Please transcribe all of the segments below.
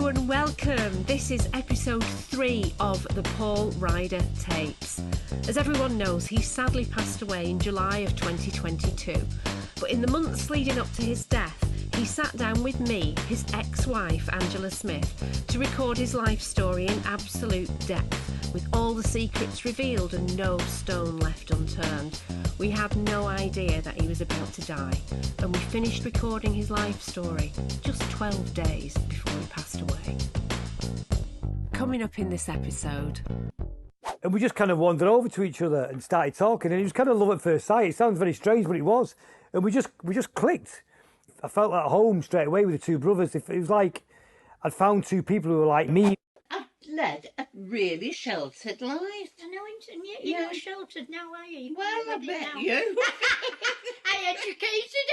and welcome. This is episode 3 of the Paul Ryder Tapes. As everyone knows, he sadly passed away in July of 2022. But in the months leading up to his death, he sat down with me, his ex-wife Angela Smith, to record his life story in absolute depth, with all the secrets revealed and no stone left unturned. We had no idea that he was about to die, and we finished recording his life story just 12 days before he passed away. Coming up in this episode. And we just kind of wandered over to each other and started talking, and it was kind of love at first sight. It sounds very strange, but it was. And we just clicked. I felt at home straight away with the two brothers. It was like I'd found two people who were like me. I've led a really sheltered life. I know, and you're not sheltered now, are you? Well, I bet you. I educated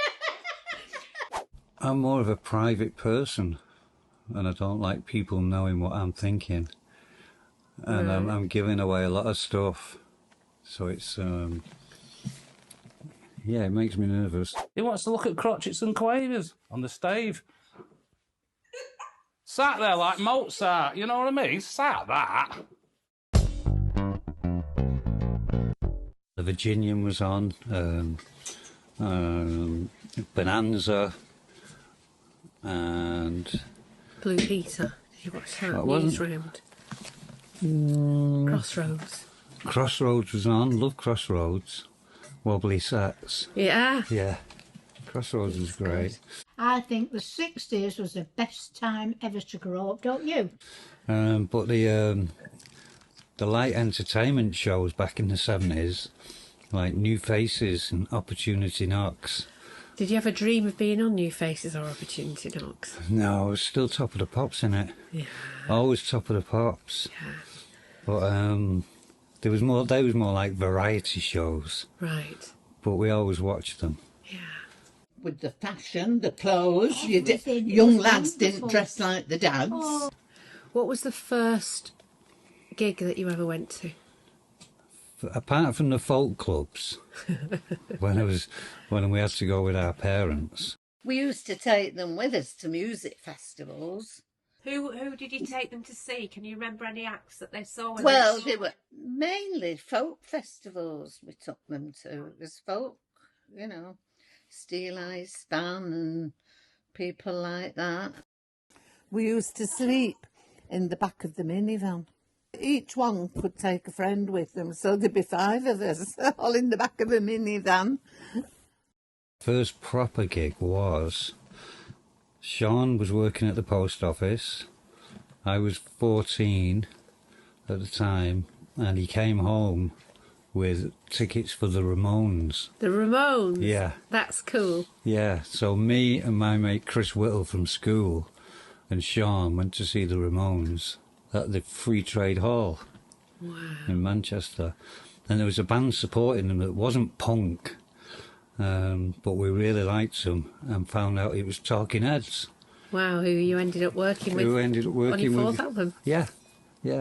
her. I'm more of a private person, and I don't like people knowing what I'm thinking. And I'm giving away a lot of stuff, so it's yeah, it makes me nervous. He wants to look at crotchets and quavers on the stave. Sat there like Mozart, you know what I mean? Sat that. The Virginian was on, Bonanza, and... Blue Peter. Did you watch that? That wasn't... Newsround. Crossroads. Crossroads was on. Love Crossroads. Wobbly Sats. Yeah. Yeah. Crossroads was great. I think the 60s was the best time ever to grow up, don't you? But the light entertainment shows back in the 70s, like New Faces and Opportunity Knocks. Did you ever dream of being on New Faces or Opportunity Knocks? No, I was still top of the pops in it. Yeah. Always top of the pops. Yeah. But they was more like variety shows. Right. But we always watched them. Yeah. With the fashion, the clothes, Everything. young It was lads didn't wonderful. dress like the dads. Oh. What was the first gig that you ever went to? Apart from the folk clubs, when we had to go with our parents. We used to take them with us to music festivals. Who did you take them to see? Can you remember any acts that they saw? Well, they were mainly folk festivals we took them to. It was folk, you know, Steel Eyes Stan and people like that. We used to sleep in the back of the minivan. Each one could take a friend with them, so there'd be 5 of us, all in the back of a minivan. First proper gig was... Shaun was working at the post office. I was 14 at the time, and he came home with tickets for the Ramones. The Ramones? Yeah. That's cool. Yeah, so me and my mate Chris Whittle from school and Shaun went to see the Ramones at the Free Trade Hall in Manchester. And there was a band supporting them that wasn't punk. But we really liked them and found out it was Talking Heads. Wow, who you ended up working with? Who ended up working on your with? 4th album? Yeah,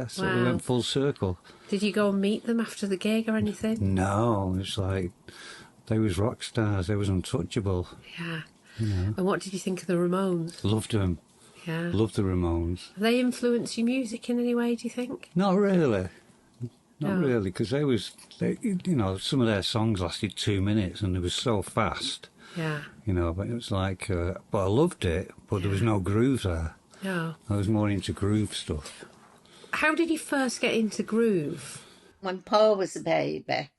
so we went full circle. Did you go and meet them after the gig or anything? No, it's like they was rock stars, they was untouchable. Yeah. You know. And what did you think of the Ramones? Loved them. Yeah. Loved the Ramones. Have they influenced your music in any way, do you think? Not really. Not No. really, because you know, some of their songs lasted 2 minutes and they were so fast, Yeah. you know, but it was like, but I loved it, but there was no groove there. No. I was more into groove stuff. How did you first get into groove? When Paul was a baby,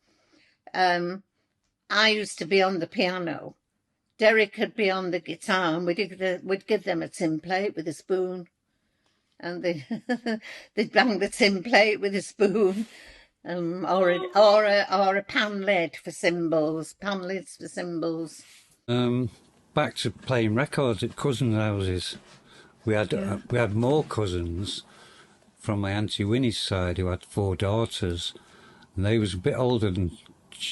I used to be on the piano. Derek would be on the guitar, and we'd give them a tin plate with a spoon. And they'd bang the tin plate with a spoon, or a pan lid for cymbals, pan lids for cymbals. Back to playing records at cousins' houses. We had more cousins from my Auntie Winnie's side who had 4 daughters, and they was a bit older than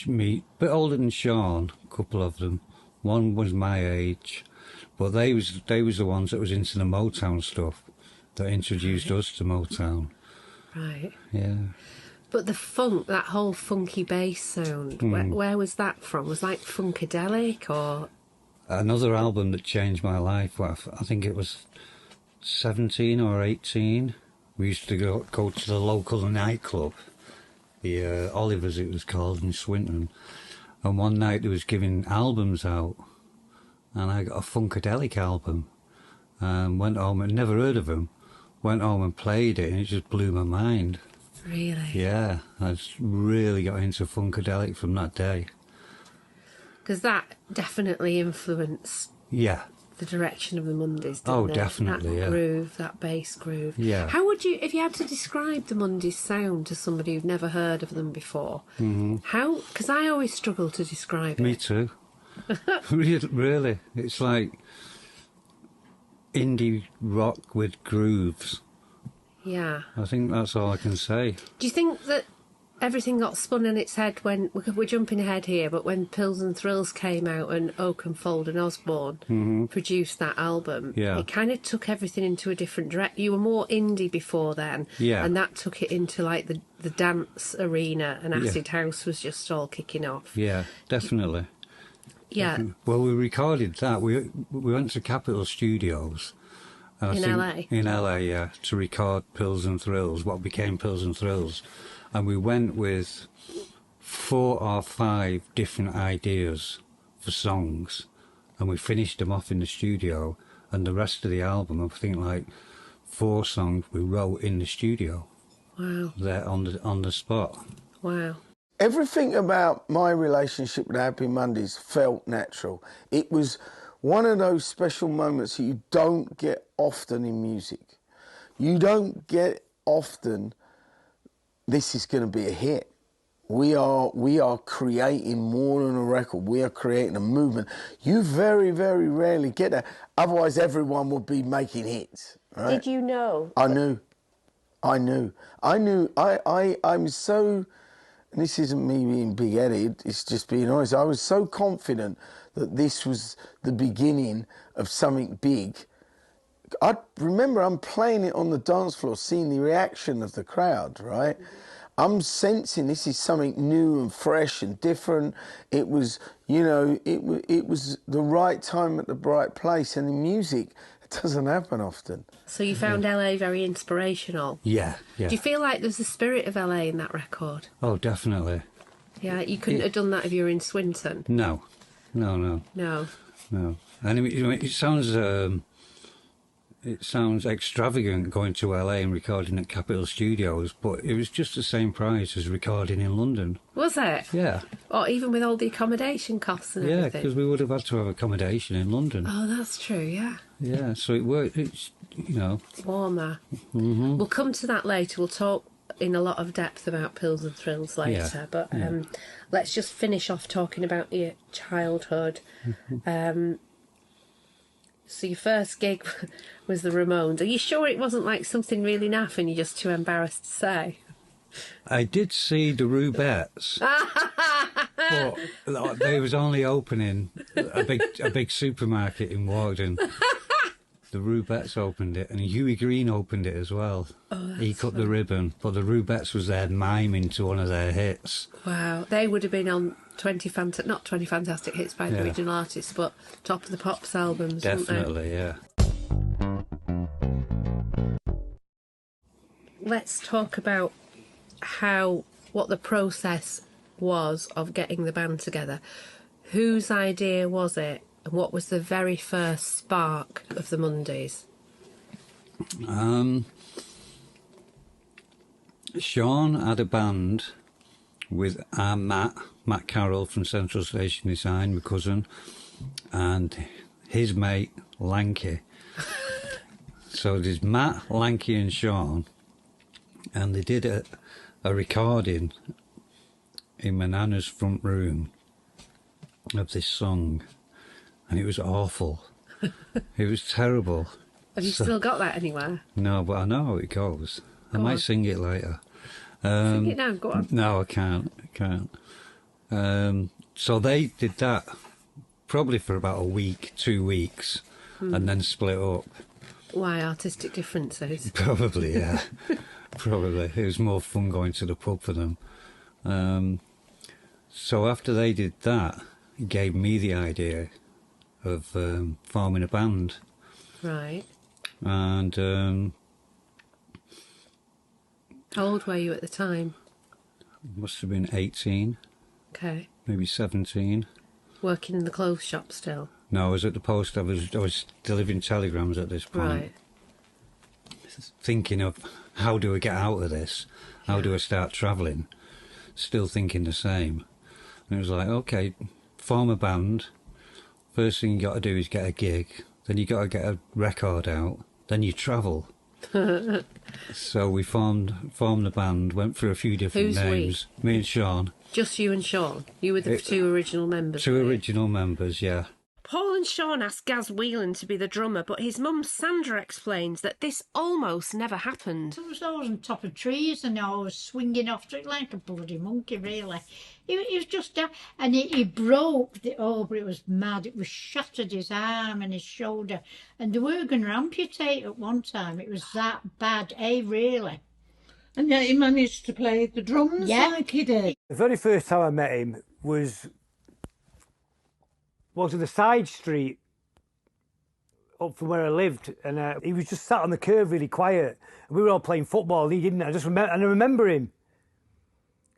me, a bit older than Shaun, a couple of them. One was my age, but they was the ones that was into the Motown stuff that introduced us to Motown. Right. Yeah. But the funk, that whole funky bass sound, where was that from? Was like Funkadelic or? Another album that changed my life, I think it was 17 or 18, we used to go to the local nightclub, the Oliver's it was called, in Swinton. And one night they was giving albums out, and I got a Funkadelic album, and went home and never heard of them. Went home and played it, and it just blew my mind. Really? Yeah, I just really got into Funkadelic from that day. Because that definitely influenced Yeah. the direction of the Mondays, didn't it? Definitely, that yeah. groove, that bass groove. Yeah. How would you, if you had to describe the Mondays sound to somebody who'd never heard of them before, how, because I always struggle to describe Me it. too. Really. It's like indie rock with grooves. Yeah. I think that's all I can say. Do you think that everything got spun on its head when, we're jumping ahead here, but when Pills and Thrills came out and Oakenfold and Osborne produced that album, Yeah. it kind of took everything into a different direction. You were more indie before then, Yeah. and that took it into like the dance arena, and Acid House was just all kicking off. Yeah, definitely. Yeah, Well, we recorded that. We went to Capitol Studios. And I In think- LA? In LA, yeah, to record Pills and Thrills, what became Pills and Thrills. And we went with 4 or 5 different ideas for songs, and we finished them off in the studio, and the rest of the album, I think like 4 songs we wrote in the studio. wow, There on the spot. wow. Everything about my relationship with Happy Mondays felt natural. It was one of those special moments that you don't get often in music. You don't get often, this is going to be a hit. We are creating more than a record. We are creating a movement. You very, very rarely get that. Otherwise, everyone would be making hits. Right? Did you know? I'm so, and this isn't me being big-headed, it's just being honest, I was so confident that this was the beginning of something big. I remember I'm playing it on the dance floor, seeing the reaction of the crowd, right? I'm sensing this is something new and fresh and different. It was, you know, it was the right time at the right place, and the music, it doesn't happen often. So you found LA very inspirational. Yeah, yeah. Do you feel like there's the spirit of LA in that record? Oh, definitely. Yeah, you couldn't have done that if you were in Swinton. No. No. And it sounds extravagant going to LA and recording at Capitol Studios, but it was just the same price as recording in London. Was it? Yeah. Or even with all the accommodation costs and Yeah, everything? because we would have had to have accommodation in London. Oh, that's true, yeah. Yeah, so it worked. It's, you know. It's warmer. We'll come to that later. We'll talk in a lot of depth about Pills and Thrills later, but let's just finish off talking about your childhood. So your first gig was the Ramones. Are you sure it wasn't like something really naff and you're just too embarrassed to say? I did see the Rubettes, but they was only opening a big supermarket in Warden. The Rubettes opened it, and Huey Green opened it as well. Oh, he cut the ribbon, but the Rubettes was there miming to one of their hits. Wow, they would have been on not 20 Fantastic Hits by the original artists, but Top of the Pops albums, Definitely, yeah. Let's talk about what the process was of getting the band together. Whose idea was it, and what was the very first spark of the Mondays? Shaun had a band with Matt Carroll from Central Station Design, my cousin, and his mate Lanky. So there's Matt, Lanky and Shaun, and they did a recording in my nana's front room of this song, and it was awful. It was terrible. Have you still got that anywhere? No, but I know how it goes. I might sing it later. Sing it now, go on. No, I can't. So they did that probably for about a week, 2 weeks, and then split up. Why, artistic differences? Probably, yeah. Probably. It was more fun going to the pub for them. So after they did that, it gave me the idea of forming a band. Right. And How old were you at the time? must have been 18, Okay. maybe 17. Working in the clothes shop still? No, I was at the post. I was delivering telegrams at this point. Right. Thinking of how do I get out of this? How do I start travelling? Still thinking the same. And it was like, okay, form a band. First thing you got to do is get a gig. Then you got to get a record out. Then you travel. So we formed the band. Went through a few different Who's names. Me and Shaun. Just you and Shaun? You were the two original members? Two original members, yeah. Paul and Shaun asked Gaz Whelan to be the drummer, but his mum Sandra explains that this almost never happened. I was always on top of trees and I was swinging off to it like a bloody monkey, really. He was just down, and he broke the but it was mad. It was shattered his arm and his shoulder, and they were going to amputate at one time. It was that bad, really. And yet he managed to play the drums like he did. The very first time I met him was in the side street up from where I lived, and he was just sat on the curb really quiet. And we were all playing football, and he didn't. I remember him.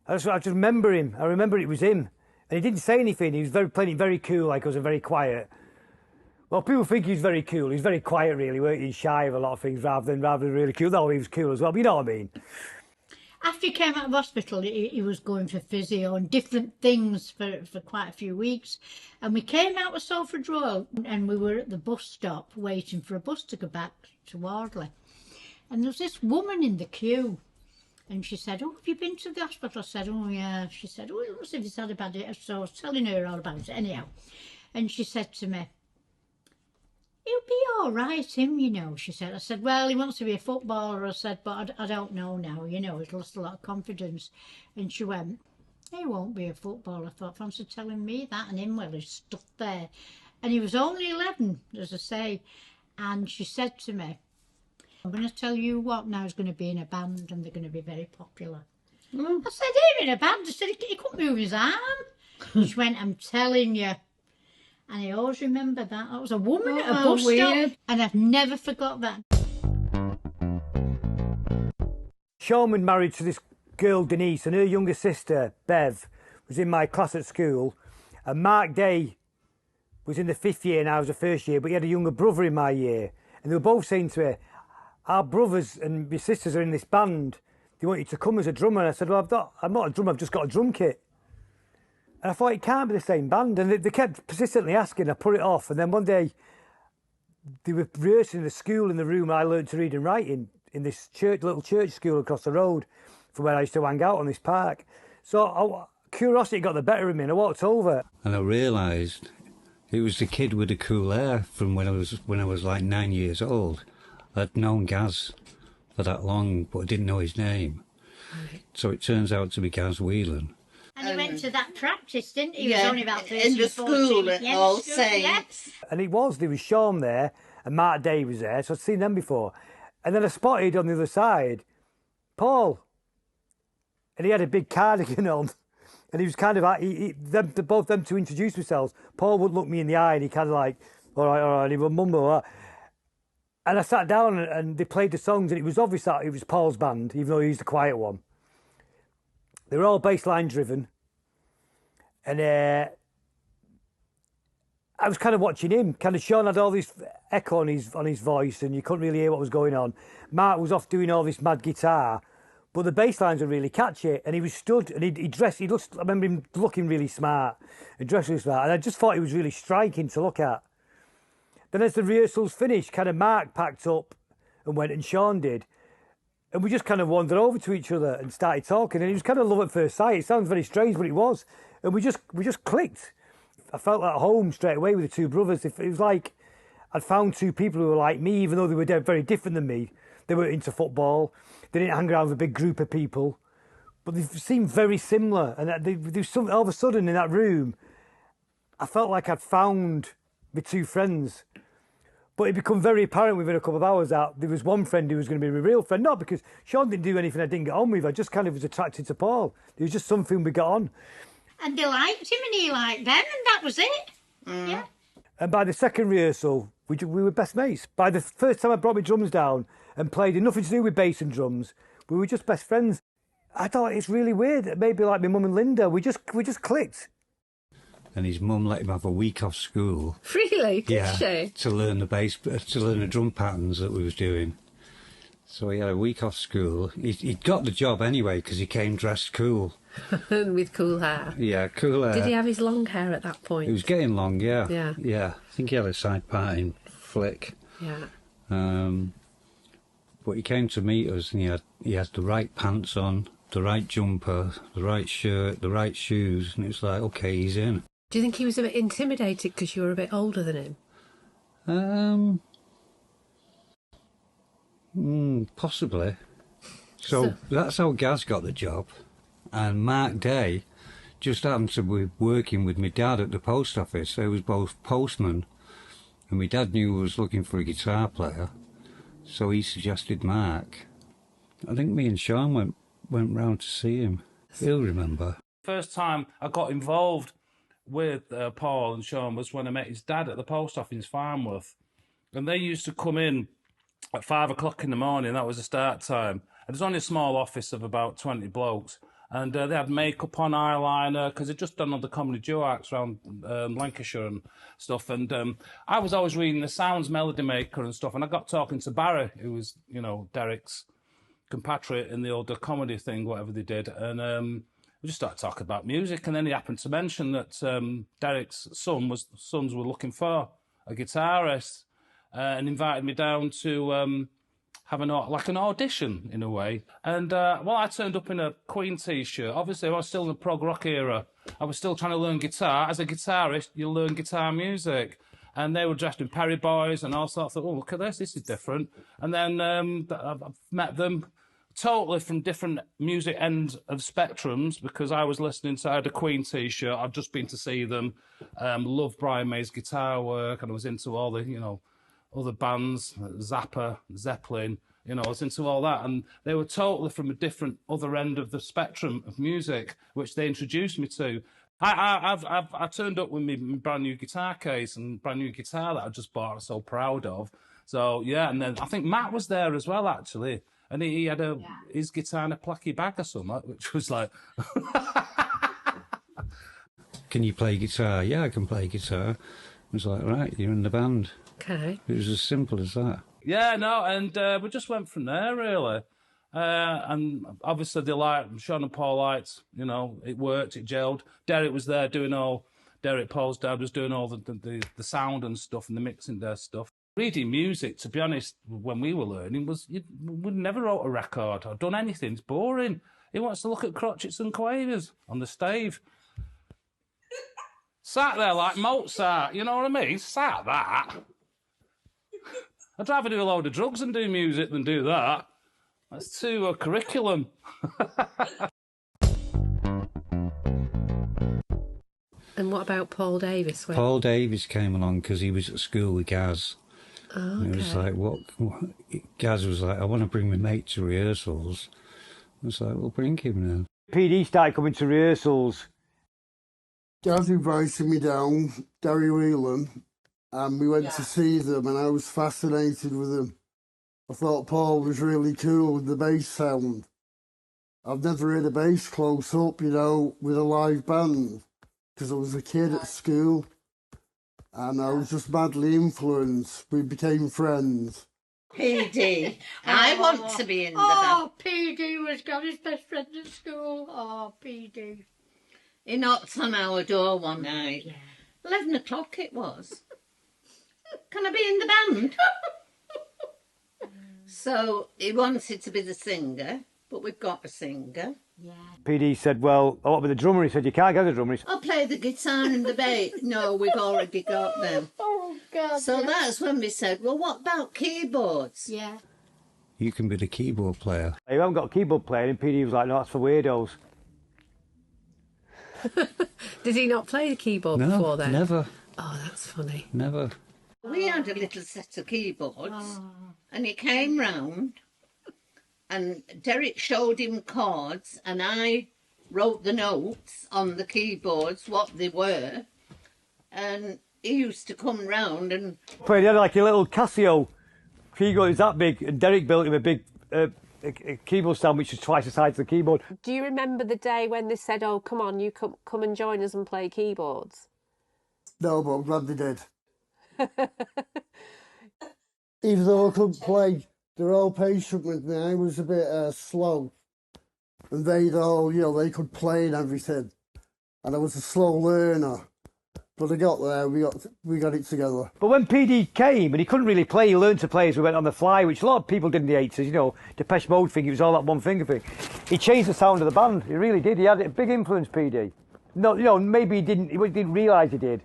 I just remember him. I remember it was him. And he didn't say anything. He was playing it very cool, like I was very quiet. Well, people think he's very cool. He's very quiet, really, weren't he? He's shy of a lot of things rather than really cool. No, he was cool as well, but you know what I mean. After he came out of hospital, he was going for physio and different things for quite a few weeks. And we came out of Salford Road and we were at the bus stop waiting for a bus to go back to Wardley. And there was this woman in the queue. And she said, "Oh, have you been to the hospital?" I said, "Oh, yeah." She said, "Oh, it must have he's had a bad day." So I was telling her all about it anyhow. And she said to me, "He'll be all right, him, you know," she said. I said, "Well, he wants to be a footballer." I said, "But I don't know now, you know, he's lost a lot of confidence." And she went, "He won't be a footballer." I thought, fancy telling me that, and him, well, he's stuck there. And he was only 11, as I say. And she said to me, "I'm going to tell you what, now he's going to be in a band and they're going to be very popular." I said, "Him in a band?" I said, "He couldn't move his arm." She went, "I'm telling you." And I always remember that. That was a woman at a bus stop, and I've never forgot that. Shaun was married to this girl, Denise, and her younger sister, Bev, was in my class at school. And Mark Day was in the 5th year and I was the 1st year, but he had a younger brother in my year. And they were both saying to me, "Our brothers and my sisters are in this band. They want you to come as a drummer." And I said, "Well, I'm not a drummer, I've just got a drum kit." And I thought, it can't be the same band. And they kept persistently asking. I put it off. And then one day, they were rehearsing in the school in the room I learned to read and write in this little church school across the road from where I used to hang out on this park. So curiosity got the better of me and I walked over. And I realised it was the kid with the cool hair from when I was like 9 years old. I'd known Gaz for that long, but I didn't know his name. Right. So it turns out to be Gaz Whelan. And he went to that practice, didn't he? He was only about 13, in the school at All Saints. And there was Shaun there and Mark Day was there, so I'd seen them before. And then I spotted on the other side Paul. And he had a big cardigan on. And he was kind of, both them to introduce themselves. Paul would look me in the eye and he kind of like, all right, he would mumble. And I sat down and they played the songs and it was obvious that it was Paul's band, even though he was the quiet one. They were all bass line driven. And I was kind of watching him. Kind of Shaun had all this echo on his voice and you couldn't really hear what was going on. Mark was off doing all this mad guitar. But the bass lines were really catchy, and he was stood, and he dressed. I remember him looking really smart, and dressed really smart, and I just thought he was really striking to look at. Then, as the rehearsals finished, kind of Mark packed up and went, and Shaun did, and we just kind of wandered over to each other and started talking, and it was kind of love at first sight. It sounds very strange, but it was, and we just clicked. I felt at home straight away with the two brothers. It was like I'd found two people who were like me, even though they were very different than me. They weren't into football. They didn't hang around with a big group of people, but they seemed very similar. And all of a sudden in that room, I felt like I'd found my two friends. But it became very apparent within a couple of hours that there was one friend who was going to be my real friend. Not because Shaun didn't do anything I didn't get on with. I just kind of was attracted to Paul. There was just something we got on. And they liked him and he liked them, and that was it. Yeah. And by the second rehearsal, We were best mates. By the first time I brought my drums down and played, nothing to do with bass and drums, we were just best friends. I thought it's really weird that maybe like my mum and Linda, we just clicked. And his mum let him have a week off school. Really? Did she? To learn the bass, to learn the drum patterns that we was doing. So he had a week off school. He'd got the job anyway because he came dressed cool. With cool hair. Yeah, cool hair. Did he have his long hair at that point? It was getting long, yeah. Yeah. Yeah. I think he had a side parting flick. Yeah. But he came to meet us and he had the right pants on, the right jumper, the right shirt, the right shoes, and it's like, okay, he's in. Do you think he was a bit intimidated because you were a bit older than him? Possibly. So that's how Gaz got the job. And Mark Day just happened to be working with my dad at the post office. They was both postmen. And my dad knew I was looking for a guitar player. So he suggested Mark. I think me and Shaun went round to see him. He'll remember. First time I got involved with Paul and Shaun was when I met his dad at the post office in Farnworth. And they used to come in at 5 o'clock in the morning. That was the start time. And it was only a small office of about 20 blokes. And they had makeup on, eyeliner, because they'd just done all the comedy duo acts around Lancashire and stuff. And I was always reading the Sounds Melody Maker and stuff. And I got talking to Barry, who was, you know, Derek's compatriot in the older comedy thing, whatever they did. And we just started talking about music. And then he happened to mention that Derek's sons were looking for a guitarist and invited me down to have an audition in a way. And I turned up in a Queen t-shirt. Obviously, I was still in the prog rock era. I was still trying to learn guitar. As a guitarist, you learn guitar music. And they were dressed in Perry Boys and all sorts. I thought, oh, look at this is different. And then I've met them totally from different music ends of spectrums because I was listening to, I had a Queen t-shirt. I'd just been to see them. Loved Brian May's guitar work, and I was into all the, you know, other bands, Zappa, Zeppelin, you know, I was into all that. And they were totally from a different other end of the spectrum of music, which they introduced me to. I turned up with my brand new guitar case and brand new guitar that I just bought, I was so proud of. So, yeah, and then I think Matt was there as well, actually. And he had his guitar in a placky bag or something, which was like... Can you play guitar? Yeah, I can play guitar. I was like, right, you're in the band. Okay. It was as simple as that. Yeah, no, and we just went from there, really. And obviously, Shaun and Paul liked, you know, it worked, it gelled. Derek was there Derek, Paul's dad, was doing all the sound and stuff and the mixing their stuff. Reading music, to be honest, when we were learning, we never wrote a record or done anything. It's boring. He wants to look at crotchets and quavers on the stave. Sat there like Mozart, you know what I mean? Sat that. I'd rather do a load of drugs and do music than do that. That's too curriculum. And what about Paul Davis? Paul Davis came along because he was at school with Gaz. Oh, okay. And it was like, what? Gaz was like, I want to bring my mate to rehearsals. I was like, well, bring him now. PD started coming to rehearsals. Gaz invited me down, Gaz Whelan, and we went to see them, and I was fascinated with them. I thought Paul was really cool with the bass sound. I've never heard a bass close up, you know, with a live band, because I was a kid at school, and I was just madly influenced. We became friends. PD, I want to be in the band. Oh, PD was Gaz's best friend at school. Oh, PD. He knocked on our door one night. Yeah. 11 o'clock it was. Can I be in the band? So he wanted to be the singer, but we've got a singer. Yeah. PD said, well, I want to be the drummer. He said, you can't get the drummer. I'll play the guitar and the bass. No, we've already got them. Oh, God. So that's when we said, well, what about keyboards? Yeah. You can be the keyboard player. You haven't got a keyboard player, and PD was like, no, that's for weirdos. Did he not play the keyboard before then? Never. Oh, that's funny. Never. We had a little set of keyboards, and he came round, and Derek showed him chords, and I wrote the notes on the keyboards, what they were, and he used to come round and... But he had like a little Casio keyboard, it was that big, and Derek built him a big a keyboard stand which was twice the size of the keyboard. Do you remember the day when they said, oh, come on, you come and join us and play keyboards? No, but I'm glad they did. Even though I couldn't play, they're all patient with me. I was a bit slow. And they'd all, you know, they could play and everything. And I was a slow learner. But I got there, we got it together. But when PD came and he couldn't really play, he learned to play as we went on the fly, which a lot of people did in the 80s, you know, Depeche Mode thing, it was all that one finger thing. He changed the sound of the band, he really did. He had a big influence, PD. No, you know, maybe he didn't realise he did.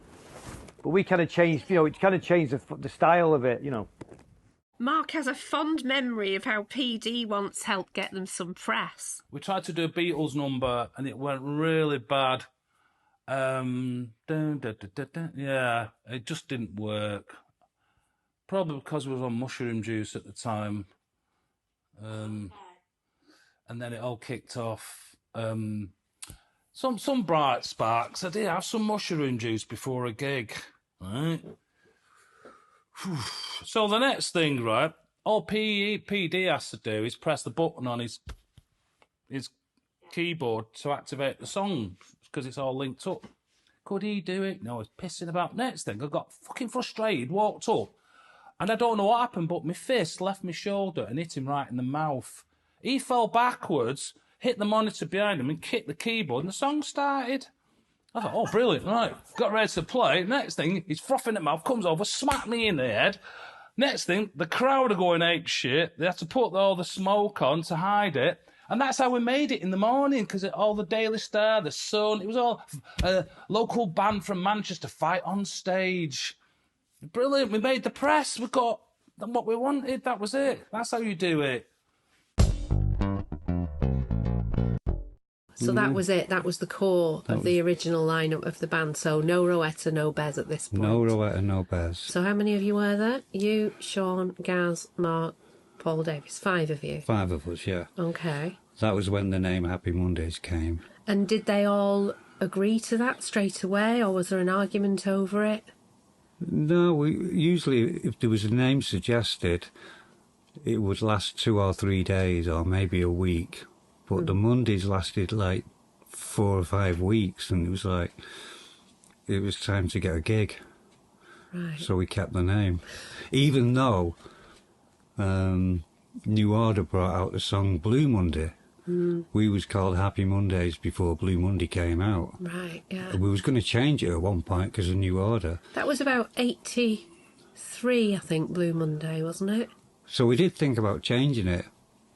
But we kind of changed, you know, it kind of changed the style of it, you know. Mark has a fond memory of how PD once helped get them some press. We tried to do a Beatles number and it went really bad. Yeah, it just didn't work. Probably because we was on mushroom juice at the time. And then it all kicked off. Some bright sparks. I did have some mushroom juice before a gig, right? So the next thing, right, all PD has to do is press the button on his keyboard to activate the song, because it's all linked up. Could he do it? No, he's pissing about. Next thing, I got fucking frustrated, walked up, and I don't know what happened, but my fist left my shoulder and hit him right in the mouth. He fell backwards, hit the monitor behind him and kicked the keyboard, and the song started. I thought, oh, brilliant, right. Got ready to play. Next thing, he's frothing at mouth, comes over, smacked me in the head. Next thing, the crowd are going ape shit. They had to put all the smoke on to hide it. And that's how we made it in the morning, because all the Daily Star, the Sun, it was all a local band from Manchester fight on stage. Brilliant. We made the press. We got what we wanted. That was it. That's how you do it. So that was it. That was the core of the original lineup of the band. So no Rowetta, no Bez at this point. No Rowetta, no Bez. So how many of you were there? You, Shaun, Gaz, Mark, Paul Davis. 5 of you. 5 of us, yeah. Okay. That was when the name Happy Mondays came. And did they all agree to that straight away, or was there an argument over it? No, we usually, if there was a name suggested, it would last 2 or 3 days, or maybe a week. But the Mondays lasted like 4 or 5 weeks, and it was like, it was time to get a gig. Right. So we kept the name. Even though New Order brought out the song Blue Monday, we was called Happy Mondays before Blue Monday came out. Right, yeah. We was going to change it at one point because of New Order. That was about 83, I think, Blue Monday, wasn't it? So we did think about changing it,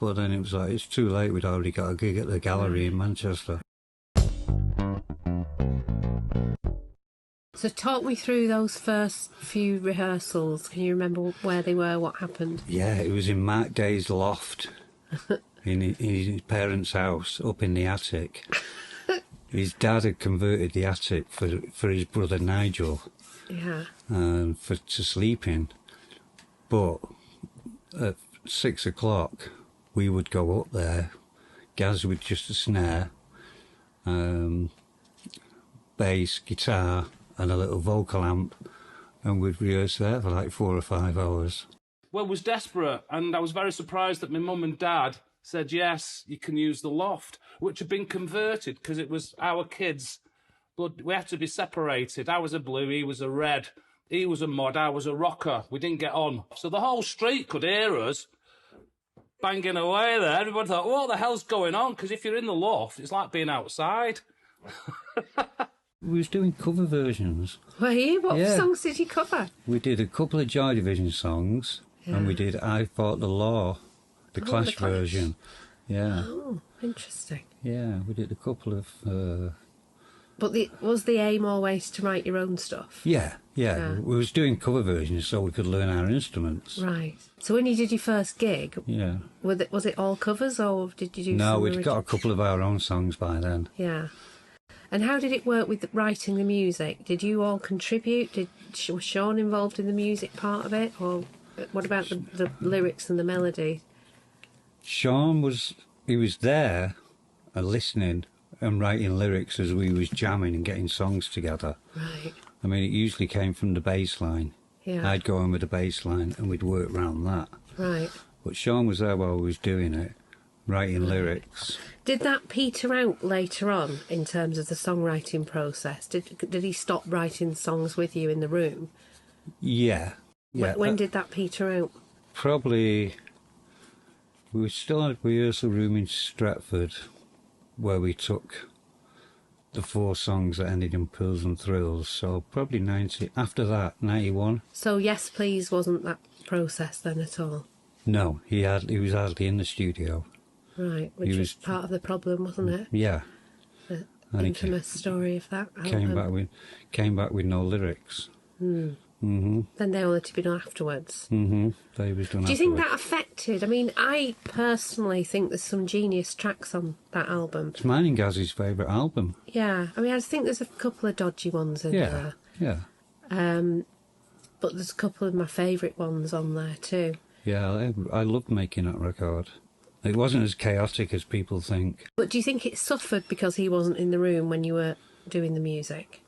but then it was like, it's too late, we'd already got a gig at the Gallery in Manchester. So talk me through those first few rehearsals. Can you remember where they were, what happened? Yeah, it was in Mark Day's loft, in his parents' house, up in the attic. His dad had converted the attic for his brother Nigel, Yeah. to sleep in. But at 6 o'clock, we would go up there, Gaz with just a snare, bass, guitar, and a little vocal amp, and we'd rehearse there for like 4 or 5 hours. Well, I was desperate, and I was very surprised that my mum and dad said, yes, you can use the loft, which had been converted because it was our kids, but we had to be separated. I was a blue, he was a red, he was a mod, I was a rocker. We didn't get on. So the whole street could hear us banging away there. Everybody thought, what the hell's going on? Because if you're in the loft, it's like being outside. We was doing cover versions. Were you? What Yeah. songs did you cover? We did a couple of Joy Division songs, and we did I Fought the Law, the Clash The Clash. version. Yeah, Oh, interesting. yeah, we did a couple of... But was the aim always to write your own stuff? Yeah. Yeah. We was doing cover versions so we could learn our instruments. Right. So when you did your first gig, Yeah. was it all covers, or did you do No, some we'd got a original? couple of our own songs by then. Yeah. And how did it work with writing the music? Did you all contribute? Was Shaun involved in the music part of it? Or what about the lyrics and the melody? Shaun was there listening and writing lyrics as we was jamming and getting songs together. Right. I mean, it usually came from the bass line. Yeah. I'd go in with the bass line and we'd work round that. Right. But Shaun was there while we was doing it, writing lyrics. Did that peter out later on in terms of the songwriting process? Did he stop writing songs with you in the room? Yeah. When did that peter out? Probably, we still had a rehearsal room in Stratford where we took the 4 songs that ended in Pills and Thrills, so probably 90, after that, 91. So Yes Please wasn't that process then at all? No, he was hardly in the studio. Right, which was part of the problem, wasn't it? Yeah. The And infamous story of that. Came back with no lyrics. Then they all had to be done afterwards. They was done afterwards. Do you think that affected? I mean, I personally think there's some genius tracks on that album. It's mine and Gaz's favourite album. Yeah, I mean, I think there's a couple of dodgy ones in there. Yeah. But there's a couple of my favourite ones on there too. Yeah, I loved making that record. It wasn't as chaotic as people think. But do you think it suffered because he wasn't in the room when you were doing the music?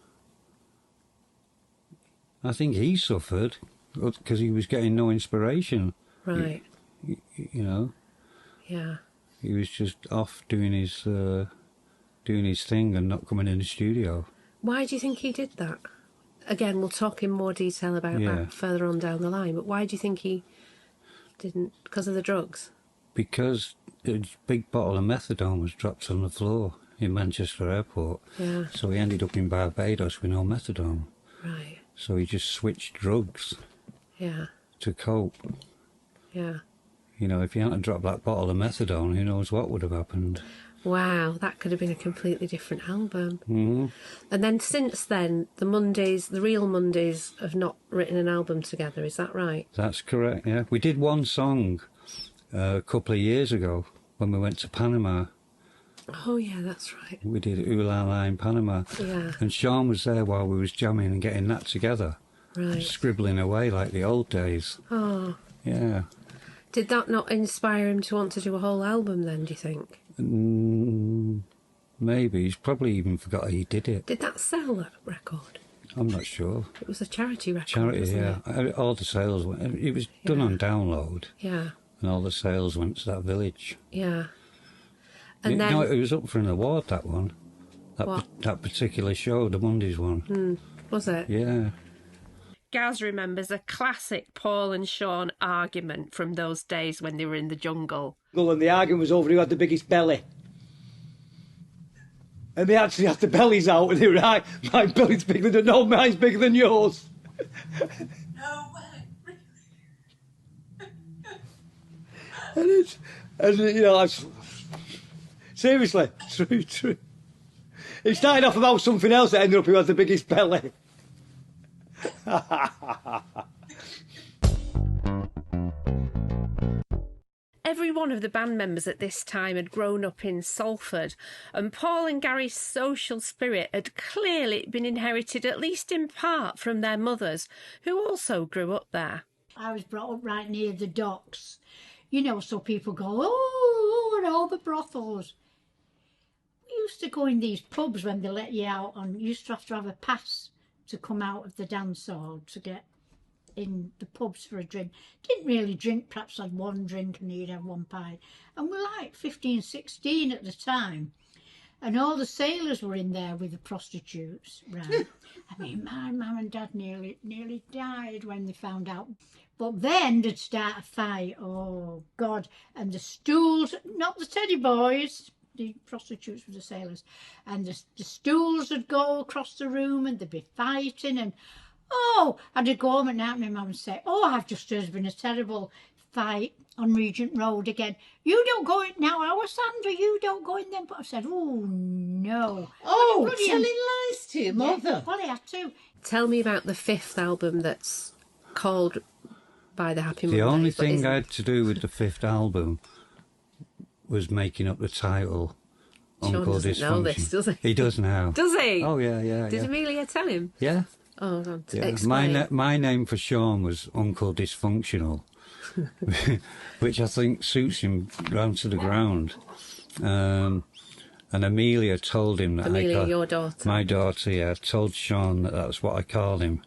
I think he suffered because he was getting no inspiration. Right. You know? Yeah. He was just off doing his thing and not coming in the studio. Why do you think he did that? Again, we'll talk in more detail about that further on down the line, but why do you think he didn't? Because of the drugs? Because a big bottle of methadone was dropped on the floor in Manchester Airport. Yeah. So he ended up in Barbados with no methadone. Right. So he just switched drugs to cope. Yeah. You know, if he hadn't dropped that bottle of methadone, who knows what would have happened. Wow, that could have been a completely different album. Mm-hmm. And then since then, the Real Mondays have not written an album together, is that right? That's correct, yeah. We did one song a couple of years ago when we went to Panama. Oh, yeah, that's right. We did Ooh La La in Panama. Yeah. And Shaun was there while we was jamming and getting that together. Right. Scribbling away like the old days. Oh. Yeah. Did that not inspire him to want to do a whole album then, do you think? Maybe. He's probably even forgot he did it. Did that sell, that record? I'm not sure. It was a charity record, Charity, wasn't yeah. All the sales went... It was done on download. Yeah. And all the sales went to that village. Yeah. And then... No, it was up for an award, that one. What? That particular show, the Mondays one. Was it? Yeah. Gaz remembers a classic Paul and Shaun argument from those days when they were in the jungle. And the argument was over who had the biggest belly. And they actually had the bellies out, and they were like, my belly's bigger than... No, mine's bigger than yours. No way. and you know, seriously, true. It started off about something else that ended up who had the biggest belly. Every one of the band members at this time had grown up in Salford, and Paul and Gary's social spirit had clearly been inherited, at least in part, from their mothers, who also grew up there. I was brought up right near the docks, you know, so people go, oh, and all the brothels. We used to go in these pubs when they let you out, and you used to have a pass to come out of the dance hall to get in the pubs for a drink. Didn't really drink, perhaps had one drink and you'd have one pint. And we're like 15, 16 at the time. And all the sailors were in there with the prostitutes, right? I mean, my mum and dad nearly died when they found out. But then they'd start a fight, oh God. And the stools, not the teddy boys, the prostitutes were the sailors. And the stools would go across the room and they'd be fighting, and oh, I'd go home at night and my mum would say, oh, I've just heard there's been a terrible fight on Regent Road again. You don't go in now, our Sandra, you don't go in then. But I said, oh, no. Oh, telling lies to your mother. Yeah, well, I had to. Tell me about the fifth album that's called By the Happy Mondays. The only thing I had to do with the fifth album was making up the title. Shaun Uncle doesn't Dysfunction. know this, does he? He does now. Does he? Oh, yeah. Did Amelia tell him? Yeah. Oh, God. Yeah. Explain. My name for Shaun was Uncle Dysfunctional, which I think suits him round to the ground. And And Amelia told him that Amelia, your daughter. My daughter, yeah, told Shaun that that's what I called him.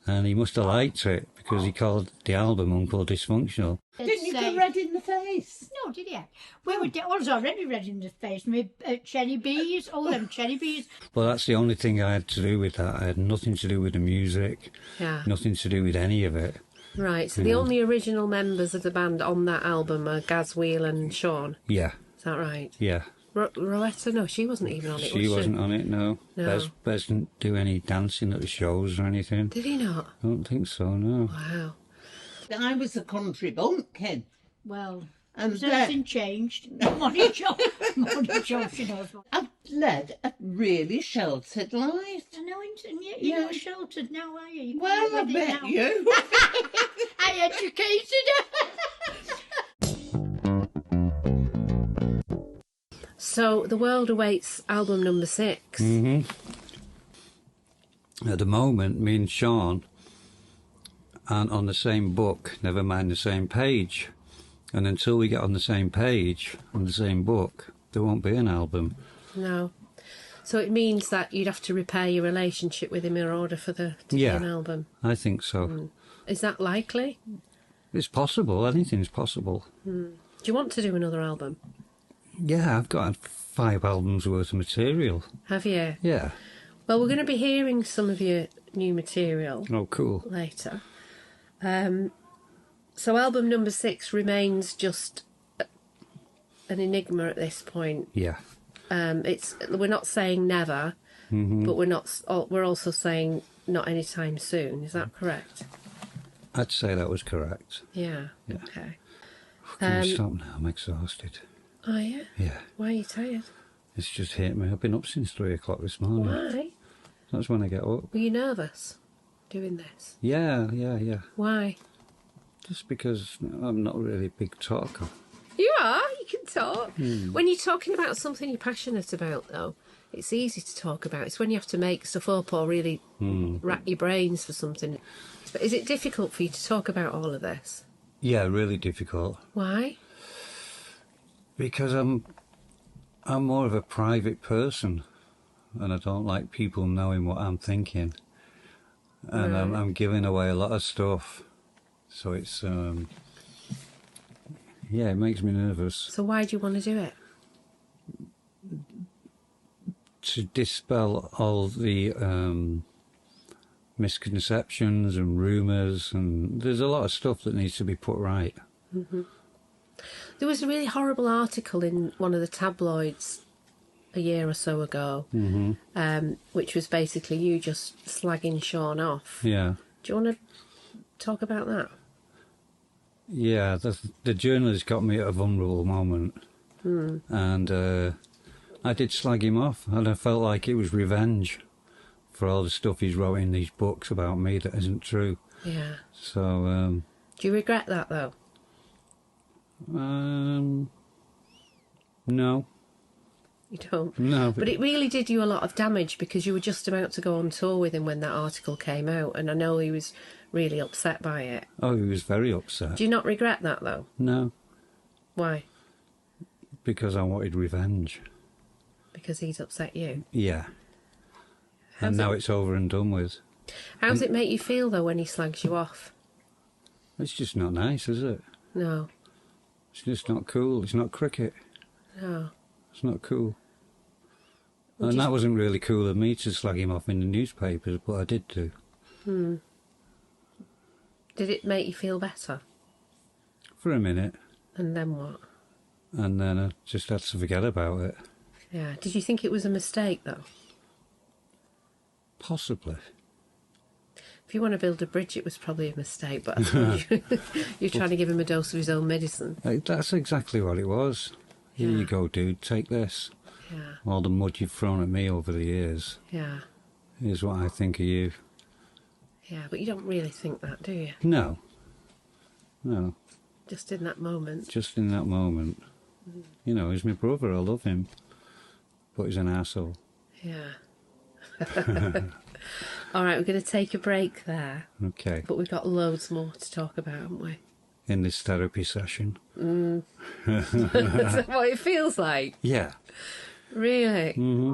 And he must have liked it, because he called the album Uncle Dysfunctional. Didn't you get red in the face? No, did you? We were I was already red in the face. My cherry bees, all them cherry bees. Well, that's the only thing I had to do with that. I had nothing to do with the music, nothing to do with any of it. Right, so the only original members of the band on that album are Gaz Whelan and Shaun. Yeah. Is that right? Yeah. Rowetta? No, she wasn't even on it, She wasn't on it, no. No. Bez didn't do any dancing at the shows or anything. Did he not? I don't think so, no. Wow. I was a country bumpkin. Well, And has anything changed? Money Joe, she knows what. I've led a really sheltered life. I know, and you're not sheltered now, are you? You Well, I with it bet now. you. I educated her. So, The World Awaits album number 6. At the moment, me and Shaun aren't on the same book, never mind the same page. And until we get on the same page, on the same book, there won't be an album. No. So it means that you'd have to repair your relationship with him in order for there to be an album. I think so. Is that likely? It's possible. Anything's possible. Do you want to do another album? Yeah, I've got 5 albums worth of material. Have you? Yeah. Well, we're going to be hearing some of your new material Oh, cool. later. So album number 6 remains just an enigma at this point. Yeah. We're not saying never, but we're also saying not anytime soon. Is that correct? I'd say that was correct. Yeah. Yeah. Okay. Can we stop now? I'm exhausted. Are you? Yeah. Why are you tired? It's just hit me. I've been up since 3 o'clock this morning. Why? That's when I get up. Were you nervous doing this? Yeah. Why? Just because I'm not really a big talker. You are. You can talk. When you're talking about something you're passionate about, though, it's easy to talk about. It's when you have to make stuff up or really rack your brains for something. But is it difficult for you to talk about all of this? Yeah, really difficult. Why? Because I'm more of a private person, and I don't like people knowing what I'm thinking. And Right. I'm giving away a lot of stuff, so it's yeah, it makes me nervous. So why do you want to do it? To dispel all the misconceptions and rumours, and there's a lot of stuff that needs to be put right. There was a really horrible article in one of the tabloids a year or so ago, which was basically you just slagging Shaun off. Yeah. Do you want to talk about that? Yeah, the journalist got me at a vulnerable moment, and I did slag him off, and I felt like it was revenge for all the stuff he's wrote in these books about me that isn't true. Yeah. So, Do you regret that, though? no. You don't? No. But it really did you a lot of damage because you were just about to go on tour with him when that article came out, and I know he was really upset by it. Oh, he was very upset. Do you not regret that, though? No, Why? because I wanted revenge. Because he's upset you? Yeah. And now it's over and done with. How does it make you feel, though, when he slags you off? It's just not nice, is it? No. It's just not cool. It's not cricket. No. It's not cool. And that wasn't really cool of me to slag him off in the newspapers, but I did do. Did it make you feel better? For a minute. And then what? And then I just had to forget about it. Yeah. Did you think it was a mistake, though? Possibly. If you want to build a bridge, it was probably a mistake, but I suppose you're trying to give him a dose of his own medicine. That's exactly what it was. Here you go, dude, take this. Yeah. All the mud you've thrown at me over the years. Yeah. Here's what I think of you. Yeah, but you don't really think that, do you? No. No. Just in that moment. Just in that moment. You know, he's my brother, I love him. But he's an arsehole. Yeah. All right, we're going to take a break there. Okay. But we've got loads more to talk about, haven't we? In this therapy session. Is that what it feels like? Yeah. Really?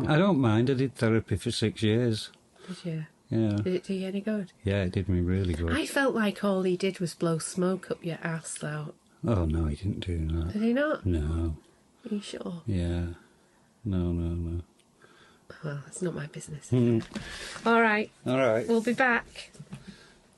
I don't mind. I did therapy for 6 years. Did you? Yeah. Did it do you any good? Yeah, it did me really good. I felt like all he did was blow smoke up your ass, though. Oh, no, he didn't do that. Did he not? No. Are you sure? Yeah. No. Well, it's not my business. All right. All right. We'll be back.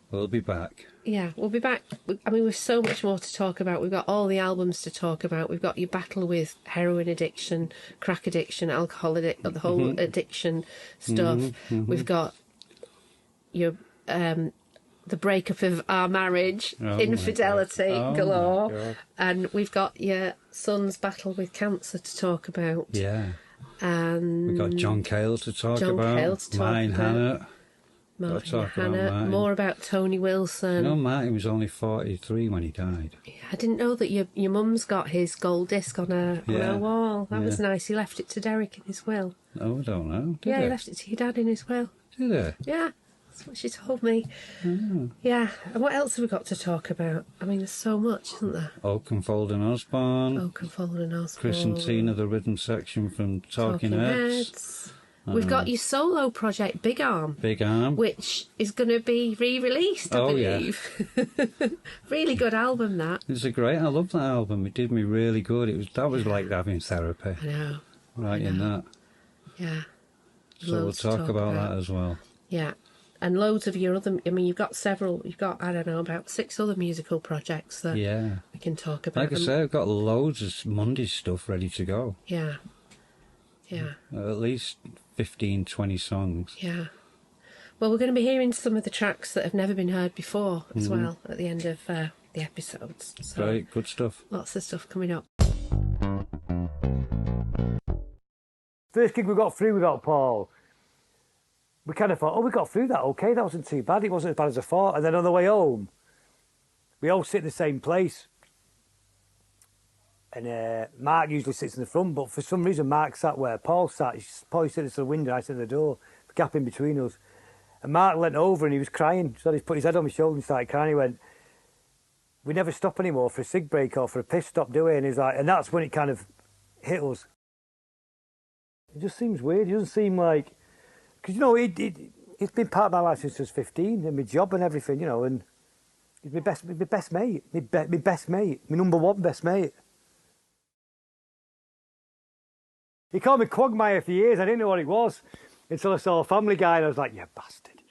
We'll be back. Yeah, we'll be back. I mean, we've so much more to talk about. We've got all the albums to talk about. We've got your battle with heroin addiction, crack addiction, alcohol addiction, the whole addiction stuff. We've got your the breakup of our marriage, infidelity galore, and we've got your son's battle with cancer to talk about. Yeah. And we've got John Cale to talk about. Mine, Hannah. Martin Hannah. More about Tony Wilson. No, Martin was only 43 when he died. Yeah, I didn't know that your mum's got his gold disc on her wall. That was nice. He left it to Derek in his will. Oh, I don't know. He left it to your dad in his will. Did he? Yeah, that's what she told me. Yeah, and what else have we got to talk about? I mean, there's so much, isn't there? Oakenfold and Osborne. Oakenfold and Osborne. Chris and Tina, the rhythm section from Talking Heads. We've got your solo project, Big Arm. Big Arm. Which is going to be re-released, I believe. Yeah. Really good album, that. It's a great... I love that album. It did me really good. That was like having therapy. I know. Writing that. Yeah. So we'll talk about that as well. Yeah. And loads of your other... I mean, you've got several... You've got, I don't know, about 6 other musical projects that we can talk about. Like I say, I've got loads of Monday stuff ready to go. Yeah. Yeah. At least 15, 20 songs. Yeah. Well, we're going to be hearing some of the tracks that have never been heard before as well at the end of the episodes. So Great, good stuff. Lots of stuff coming up. First gig we got Paul. We kind of thought, we got through that okay. That wasn't too bad. It wasn't as bad as I thought. And then on the way home, we all sit in the same place. And Mark usually sits in the front, but for some reason Mark sat where Paul sat. Paul sat at the window, I sat at the door, the gap in between us. And Mark leant over and he was crying. So he put his head on my shoulder and started crying. He went, "We never stop anymore for a cig break or for a piss stop, do we?" And he's like, and that's when it kind of hit us. It just seems weird. It doesn't seem like, because it's been part of my life since I was 15, and my job and everything, and he's my best mate, my best mate, my number one best mate. He called me Quagmire for years. I didn't know what it was until I saw Family Guy and I was like, "You bastard."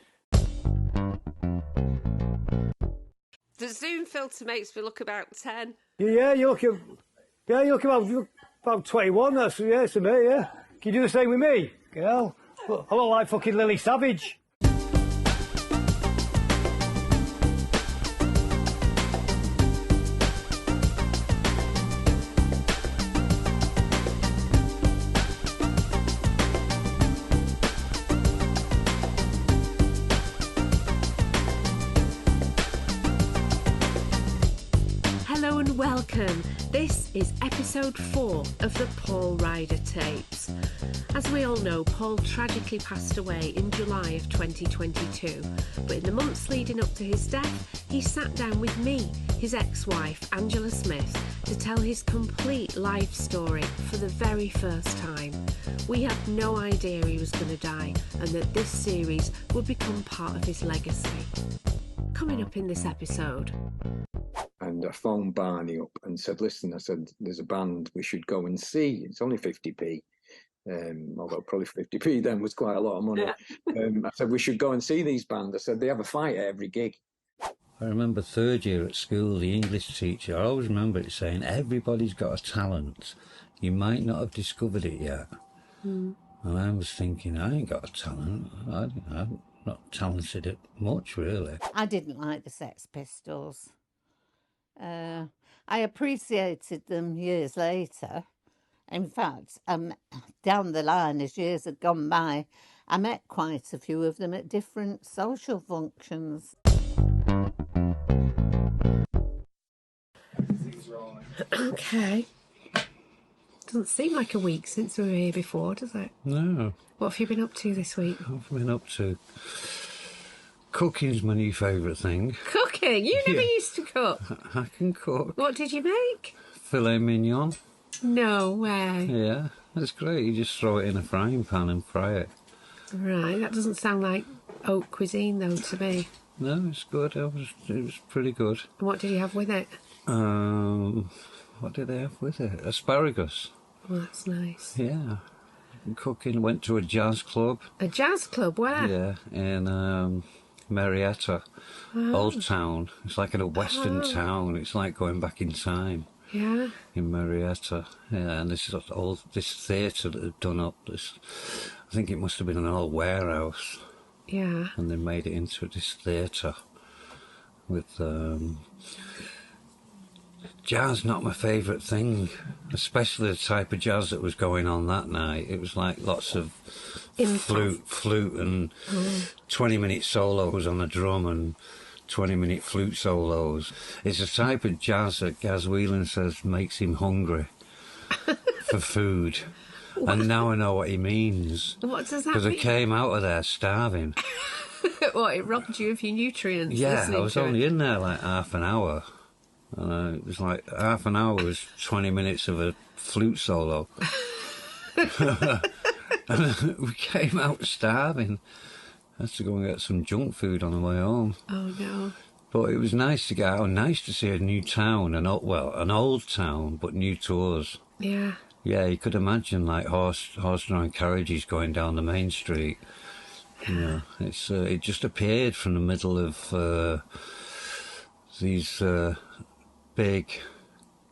The Zoom filter makes me look about 10. Yeah, you look about 21. That's to me. Yeah. Can you do the same with me? Girl, I look like fucking Lily Savage. Hello and welcome. This is episode 4 of the Paul Ryder Tapes. As we all know, Paul tragically passed away in July of 2022, but in the months leading up to his death, he sat down with me, his ex-wife, Angela Smith, to tell his complete life story for the very first time. We had no idea he was going to die and that this series would become part of his legacy. Coming up in this episode. And I phoned Barney up and said, "Listen," I said, "there's a band we should go and see. It's only 50p. Although probably 50p then was quite a lot of money." I said, "We should go and see these bands." I said, "They have a fight at every gig." I remember third year at school, the English teacher, I always remember it saying, "Everybody's got a talent. You might not have discovered it yet." And I was thinking, I ain't got a talent. I'm not talented at much, really. I didn't like the Sex Pistols. I appreciated them years later. In fact, down the line, as years had gone by, I met quite a few of them at different social functions. Okay. Doesn't seem like a week since we were here before, does it? No. What have you been up to this week? What have I been up to? Cooking's my new favourite thing. Cooking? You never used to cook. I can cook. What did you make? Filet mignon. No way. Yeah. It's great. You just throw it in a frying pan and fry it. Right, that doesn't sound like haute cuisine, though, to me. No, it's good. It was pretty good. And what did you have with it? What did they have with it? Asparagus. Well, that's nice. Yeah. Cooking. Went to a jazz club. A jazz club? Where? Yeah, in Marietta, Old Town. It's like in a western town. It's like going back in time. Yeah. In Marietta. Yeah, and this theatre that had done up this. I think it must have been an old warehouse. Yeah. And they made it into this theatre with jazz. Not my favourite thing, especially the type of jazz that was going on that night. It was like lots of flute and 20-minute solos on a drum and 20-minute flute solos. It's a type of jazz that Gaz Whelan says makes him hungry for food. What? And now I know what he means. What does that mean? Because I came out of there starving. What, it robbed you of your nutrients? Yeah, I was only in there like half an hour. It was like half an hour was 20 minutes of a flute solo. And we came out starving. I had to go and get some junk food on the way home. Oh, no. But it was nice to get out, nice to see a new town, an old town, but new to us. Yeah. Yeah, you could imagine like horse-drawn carriages going down the main street. You know, it just appeared from the middle of these big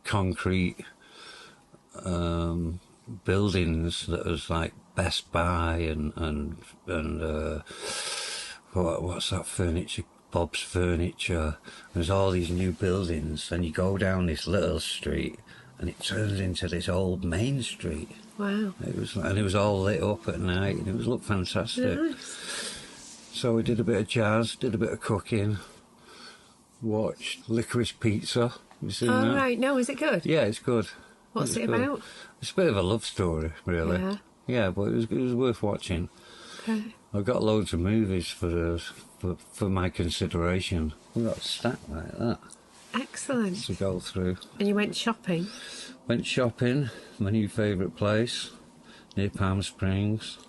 concrete buildings that was like Best Buy and what's that furniture? Bob's Furniture. There's all these new buildings, and you go down this little street, and it turns into this old main street. Wow! It was all lit up at night, and it looked fantastic. Nice. So we did a bit of jazz, did a bit of cooking, watched Licorice Pizza. Have you seen that? Oh right, no, is it good? Yeah, it's good. What's it about? It's a bit of a love story, really. Yeah. Yeah, but it was worth watching. Okay. I've got loads of movies for my consideration. We've got a stack like that. Excellent. To go through. And you went shopping? Went shopping, my new favourite place, near Palm Springs.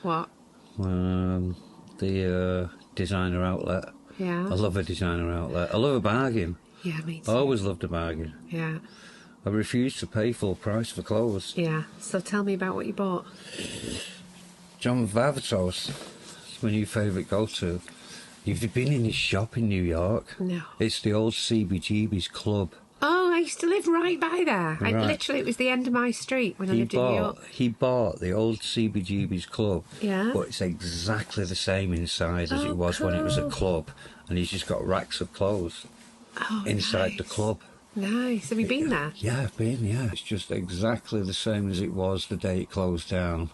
What? The designer outlet. Yeah. I love a designer outlet. I love a bargain. Yeah, me too. I always loved a bargain. Yeah. I refuse to pay full price for clothes. Yeah. So tell me about what you bought. John Varvatos. It's my new favourite go-to. You've been in this shop in New York? No. It's the old CBGB's club. Oh, I used to live right by there. Right. It was the end of my street when I lived in New York. He bought the old CBGB's club. Yeah. But it's exactly the same inside as it was when it was a club. And he's just got racks of clothes inside the club. Nice. Have you been there? Yeah, I've been, yeah. It's just exactly the same as it was the day it closed down.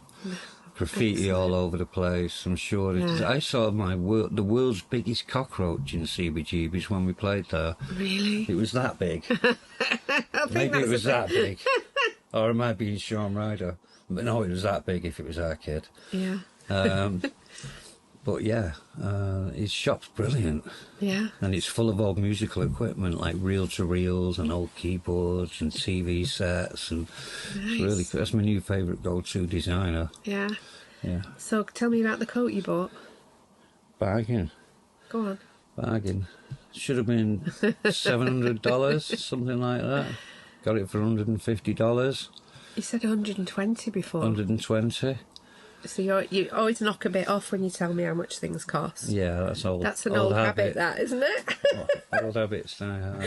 Graffiti all over the place, I'm sure. I saw the world's biggest cockroach in CBGB's when we played there. Really? It was that big. Maybe it was that big. Or it might be Shaun Ryder. But no, it was that big if it was our kid. Yeah. But yeah, his shop's brilliant. Yeah. And it's full of old musical equipment like reel-to-reels and old keyboards and TV sets. And it's really, that's my new favourite go-to designer. Yeah. Yeah. So tell me about the coat you bought. Bargain. Go on. Bargain. Should have been $700, something like that. Got it for $150. You said 120 before. 120. So you always knock a bit off when you tell me how much things cost. Yeah, that's old. That's an old habit, that, isn't it? Old habits I have.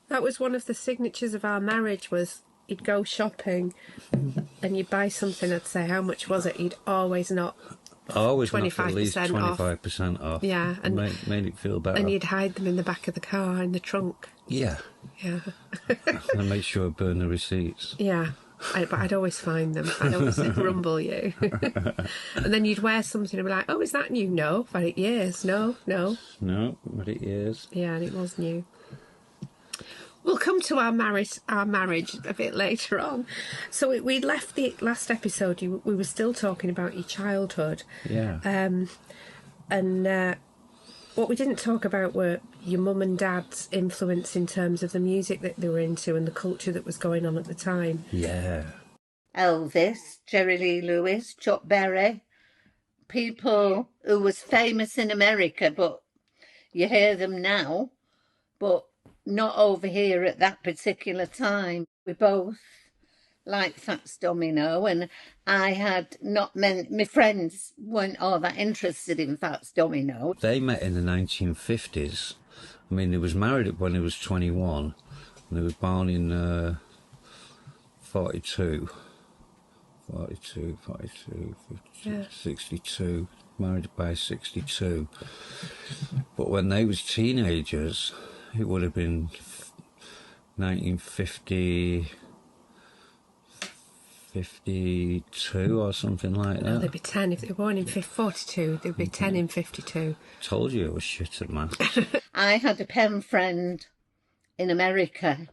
That was one of the signatures of our marriage. Was you'd go shopping and you'd buy something. I'd say, how much was it? You'd always knock. I always knocked 25% at least 25% off. Yeah, and made it feel better. And you'd hide them in the back of the car in the trunk. Yeah. Yeah. And make sure I burn the receipts. Yeah. But I'd always find them. I'd always grumble you. And then you'd wear something and be like, oh, is that new? No. I've had it years. No. No, I've had it years. Yeah, and it was new. We'll come to our marriage a bit later on. So we left the last episode. We were still talking about your childhood. Yeah. And what we didn't talk about were your mum and dad's influence in terms of the music that they were into and the culture that was going on at the time. Yeah. Elvis, Jerry Lee Lewis, Chuck Berry, people who was famous in America, but you hear them now, but not over here at that particular time. We both liked Fats Domino, and I had not many, my friends weren't all that interested in Fats Domino. They met in the 1950s. I mean, they was married when he was 21, and they was born in 42, 52, 52, 62, married by 62. But when they was teenagers, it would have been 1950... 52 or something like that. No, they'd be 10 if they were born in 42. They'd be 10 in 52. Told you it was shit at maths. I had a pen friend in America,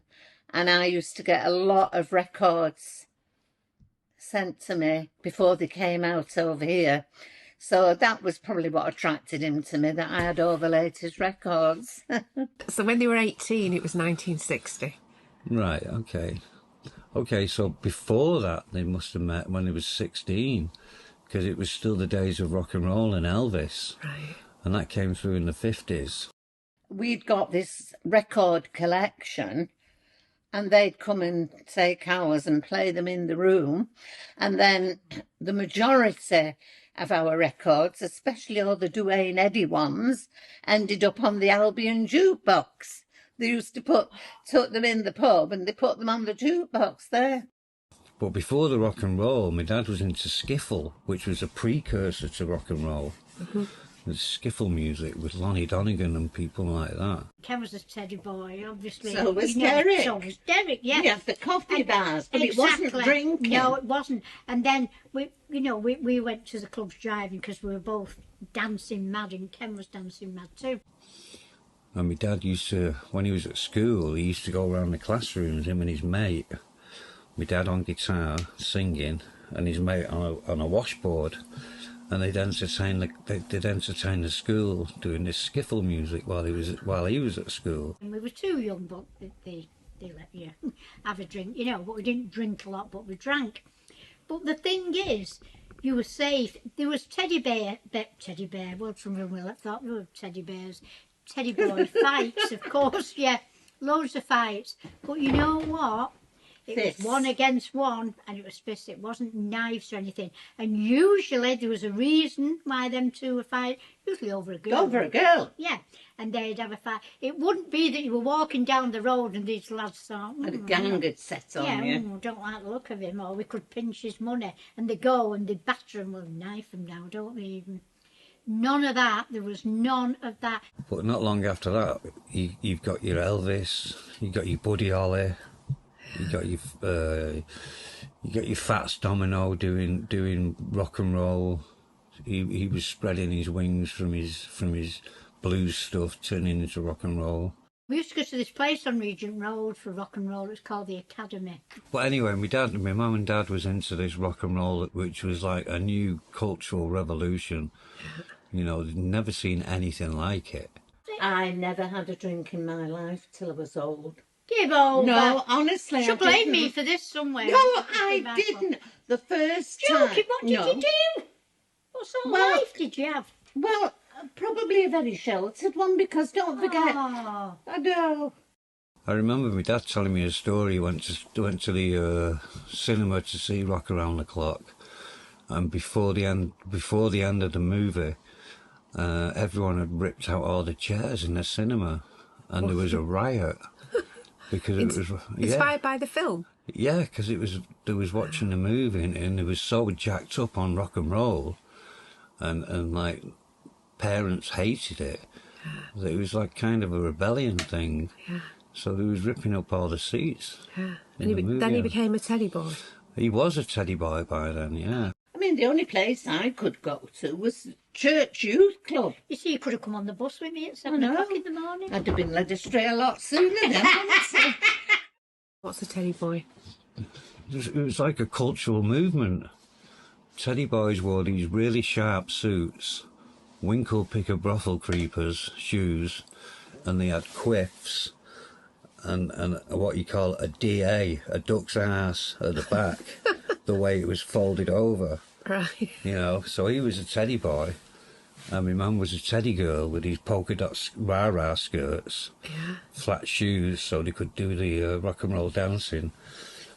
and I used to get a lot of records sent to me before they came out over here. So that was probably what attracted him to me, that I had all the latest records. So when they were 18, it was 1960. Right, okay. Okay, so before that, they must have met when he was 16, because it was still the days of rock and roll and Elvis. Right. And that came through in the 50s. We'd got this record collection, and they'd come and take ours and play them in the room. And then the majority of our records, especially all the Duane Eddy ones, ended up on the Albion jukebox. They used to took them in the pub, and they put them on the jukebox there. But before the rock and roll, my dad was into skiffle, which was a precursor to rock and roll. Mm-hmm. The skiffle music with Lonnie Donegan and people like that. Ken was a teddy boy, obviously. So was Derek. So was Derek, yeah. We had the coffee bars, but exactly. It wasn't drinking. No, it wasn't. And then we went to the clubs driving because we were both dancing mad, and Ken was dancing mad too. And my dad used to, when he was at school, he used to go around the classrooms, him and his mate. My dad on guitar, singing, and his mate on a washboard. And they'd entertain the school doing this skiffle music while he was at school. And we were too young, but they let you have a drink, but we didn't drink a lot, but we drank. But the thing is, you were safe. There was teddy bear, what's from whom I thought there were teddy bears. Teddy boy fights, of course, yeah, loads of fights. But you know what? It was one against one, and it was fists. It wasn't knives or anything. And usually there was a reason why them two were fighting. Usually over a girl. Over a girl? Yeah, and they'd have a fight. It wouldn't be that you were walking down the road and these lads thought, and a gang had set on you. Don't like the look of him, or we could pinch his money. And they go and they batter him, well, knife him now, don't we even? None of that. There was none of that. But not long after that, you've got your Elvis, you've got your Buddy Holly, you got your Fats Domino doing rock and roll. He was spreading his wings from his blues stuff, turning into rock and roll. We used to go to this place on Regent Road for rock and roll. It was called the Academy. But anyway, my mum and dad was into this rock and roll, which was like a new cultural revolution. They'd never seen anything like it. I never had a drink in my life till I was old. Give over. No, honestly, she'll blame me for this somewhere. No, I didn't. The first time. Joking, what did you do? What sort of life did you have? Well, probably a very sheltered one, because don't forget, I know. I remember my dad telling me a story. He went to the cinema to see Rock Around the Clock, and before the end of the movie, everyone had ripped out all the chairs in the cinema, and there was a riot because it was inspired by the film. Yeah, because they was watching the movie, and they was so jacked up on rock and roll, and like parents hated it. That it was like kind of a rebellion thing. Yeah. So they was ripping up all the seats. Yeah. And then he became a teddy boy. He was a teddy boy by then, yeah. I mean, the only place I could go to was Church Youth Club. You see, you could have come on the bus with me at 7 o'clock in the morning. I'd have been led astray a lot sooner then, wouldn't I? What's a teddy boy? It was like a cultural movement. Teddy boys wore these really sharp suits, winkle picker brothel creepers shoes, and they had quiffs and what you call a DA, a duck's ass at the back. the way it was folded over. Right. You know, so he was a teddy boy, and my mum was a teddy girl with these polka dot rah-rah skirts, flat shoes, so they could do the rock and roll dancing.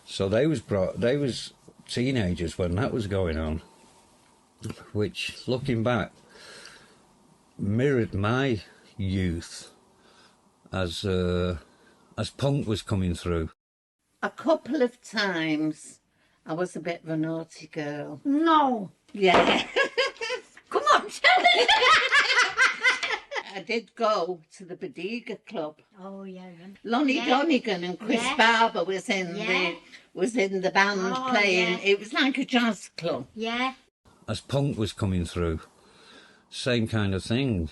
So they was teenagers when that was going on, which, looking back, mirrored my youth as punk was coming through. A couple of times I was a bit of a naughty girl. No. Yeah. Come on, tell me. I did go to the Bodega Club. Oh, yeah. Lonnie Donegan and Chris Barber was in the band playing. It was like a jazz club. Yeah. As punk was coming through, same kind of thing.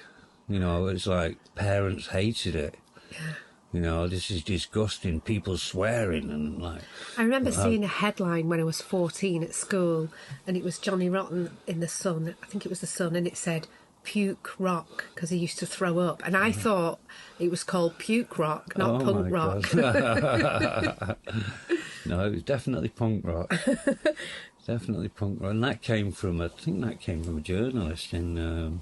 You know, it's like parents hated it. Yeah. You know, this is disgusting. People swearing and like. I remember seeing a headline when I was 14 at school, and it was Johnny Rotten in the Sun. I think it was the Sun, and it said puke rock because he used to throw up, and I thought it was called puke rock, not punk rock. No, it was definitely punk rock. Definitely punk rock, and that came from a journalist in.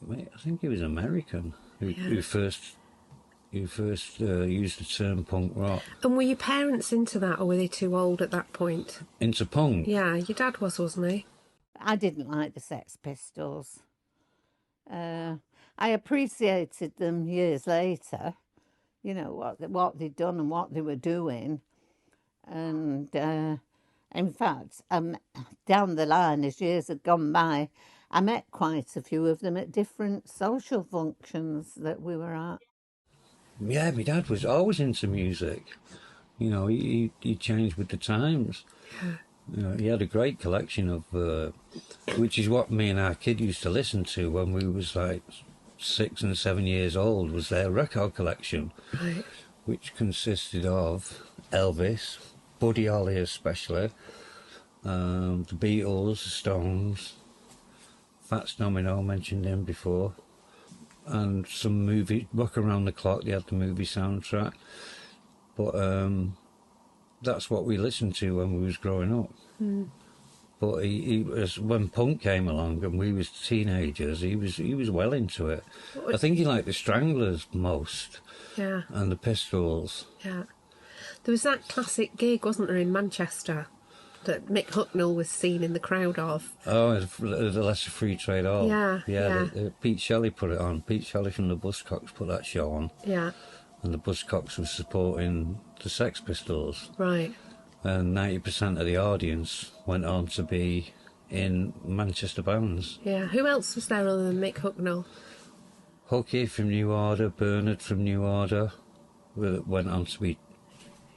I think he was American who first used the term punk rock. And were your parents into that, or were they too old at that point? Into punk? Yeah, your dad wasn't he? I didn't like the Sex Pistols. I appreciated them years later, you know, what they'd done and what they were doing. And in fact, down the line, as years had gone by, I met quite a few of them at different social functions that we were at. Yeah, my dad was always into music. You know, he changed with the times. You know, he had a great collection of, which is what me and our kid used to listen to when we was like 6 and 7 years old, was their record collection, which consisted of Elvis, Buddy Holly especially, the Beatles, the Stones, Fats Domino, mentioned him before, and some movie, Rock Around the Clock, they had the movie soundtrack. But that's what we listened to when we was growing up. But he was, when punk came along and we was teenagers, he was well into it. I think he liked the Stranglers most. Yeah. And the Pistols. Yeah. There was that classic gig, wasn't there, in Manchester, that Mick Hucknall was seen in the crowd of. Oh, the Leicester Free Trade Hall. Yeah. Pete Shelley put it on. Pete Shelley from the Buzzcocks put that show on. Yeah. And the Buzzcocks was supporting the Sex Pistols. Right. And 90% of the audience went on to be in Manchester bands. Yeah. Who else was there other than Mick Hucknall? Hooky from New Order, Bernard from New Order, went on to be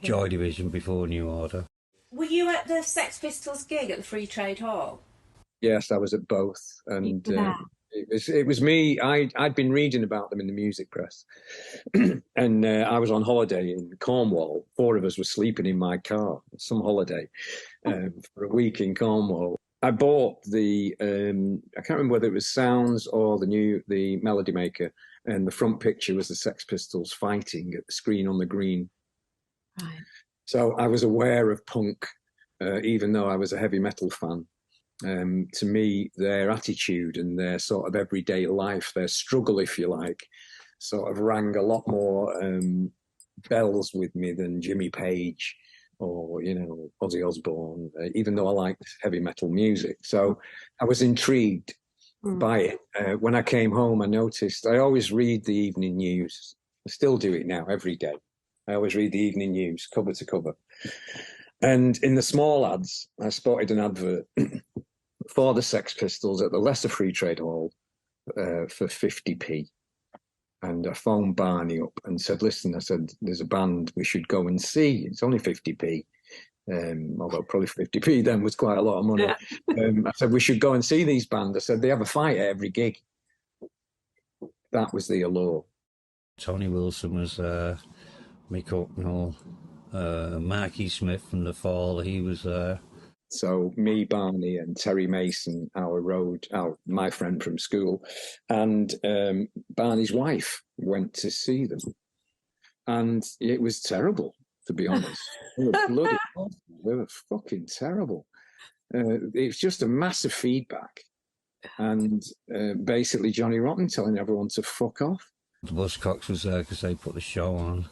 Joy Division before New Order. Were you at the Sex Pistols gig at the Free Trade Hall? Yes, I was at both, and it was me. I'd been reading about them in the music press, and I was on holiday in Cornwall. 4 of us were sleeping in my car, some holiday, for a week in Cornwall. I bought the I can't remember whether it was Sounds or the Melody Maker, and the front picture was the Sex Pistols fighting at the screen on the green. Right. So I was aware of punk, even though I was a heavy metal fan. To me, their attitude and their sort of everyday life, their struggle, if you like, sort of rang a lot more bells with me than Jimmy Page or, you know, Ozzy Osbourne, even though I liked heavy metal music. So I was intrigued by it. When I came home, I noticed I always read the evening news. I still do it now every day. I always read the evening news, cover to cover. And in the small ads, I spotted an advert for the Sex Pistols at the Leicester Free Trade Hall for 50p. And I phoned Barney up and said, listen, I said, there's a band we should go and see. It's only 50p. Although probably 50p then was quite a lot of money. I said, we should go and see these bands. I said, they have a fight at every gig. That was the allure. Tony Wilson was Mick Hucknall, Marky Smith from The Fall, he was there. So me, Barney and Terry Mason, my friend from school, and Barney's wife went to see them. And it was terrible, to be honest. It was bloody awful. they were fucking terrible. It's just a massive feedback. And basically Johnny Rotten telling everyone to fuck off. The Buzzcocks was there because they put the show on.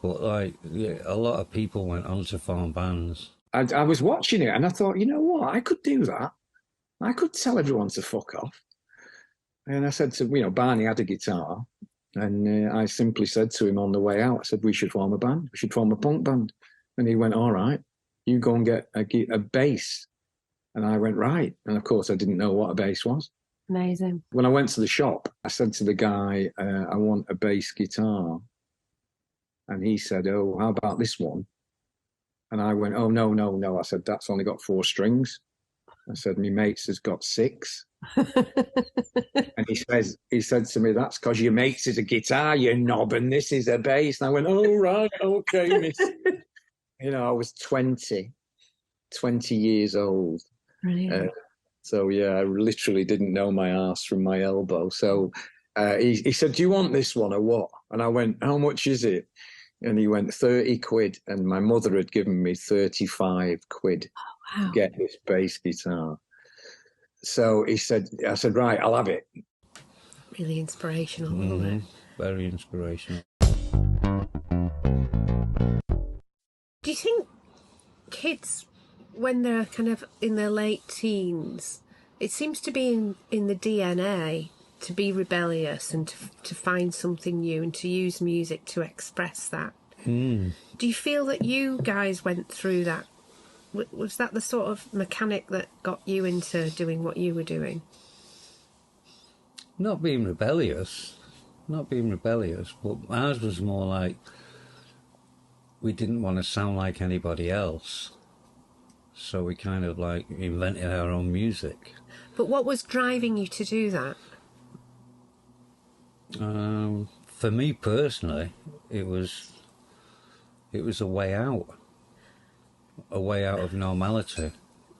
But, like, yeah, a lot of people went on to form bands. I was watching it and I thought, you know what, I could do that. I could tell everyone to fuck off. And I said to, Barney had a guitar. And I simply said to him on the way out, I said, we should form a band. We should form a punk band. And he went, all right, you go and get a bass. And I went, right. And of course, I didn't know what a bass was. Amazing. When I went to the shop, I said to the guy, I want a bass guitar. And he said, oh, how about this one? And I went, oh, no. I said, that's only got 4 strings. I said, my mate's has got 6. And he said to me, that's because your mate's is a guitar, you knob, and this is a bass. And I went, oh, right, okay, miss. I was 20 years old. Brilliant. So, yeah, I literally didn't know my arse from my elbow. So he said, do you want this one or what? And I went, how much is it? And he went, 30 quid. And my mother had given me 35 quid to get this bass guitar. So I said, right, I'll have it. Really inspirational, wasn't it? Very inspirational. Do you think kids, when they're kind of in their late teens, it seems to be in the DNA to be rebellious and to find something new and to use music to express that? Do you feel that you guys went through that? Was that the sort of mechanic that got you into doing what you were doing? Not being rebellious, but ours was more like we didn't want to sound like anybody else. So we kind of like invented our own music. But what was driving you to do that? For me personally, it was a way out of normality.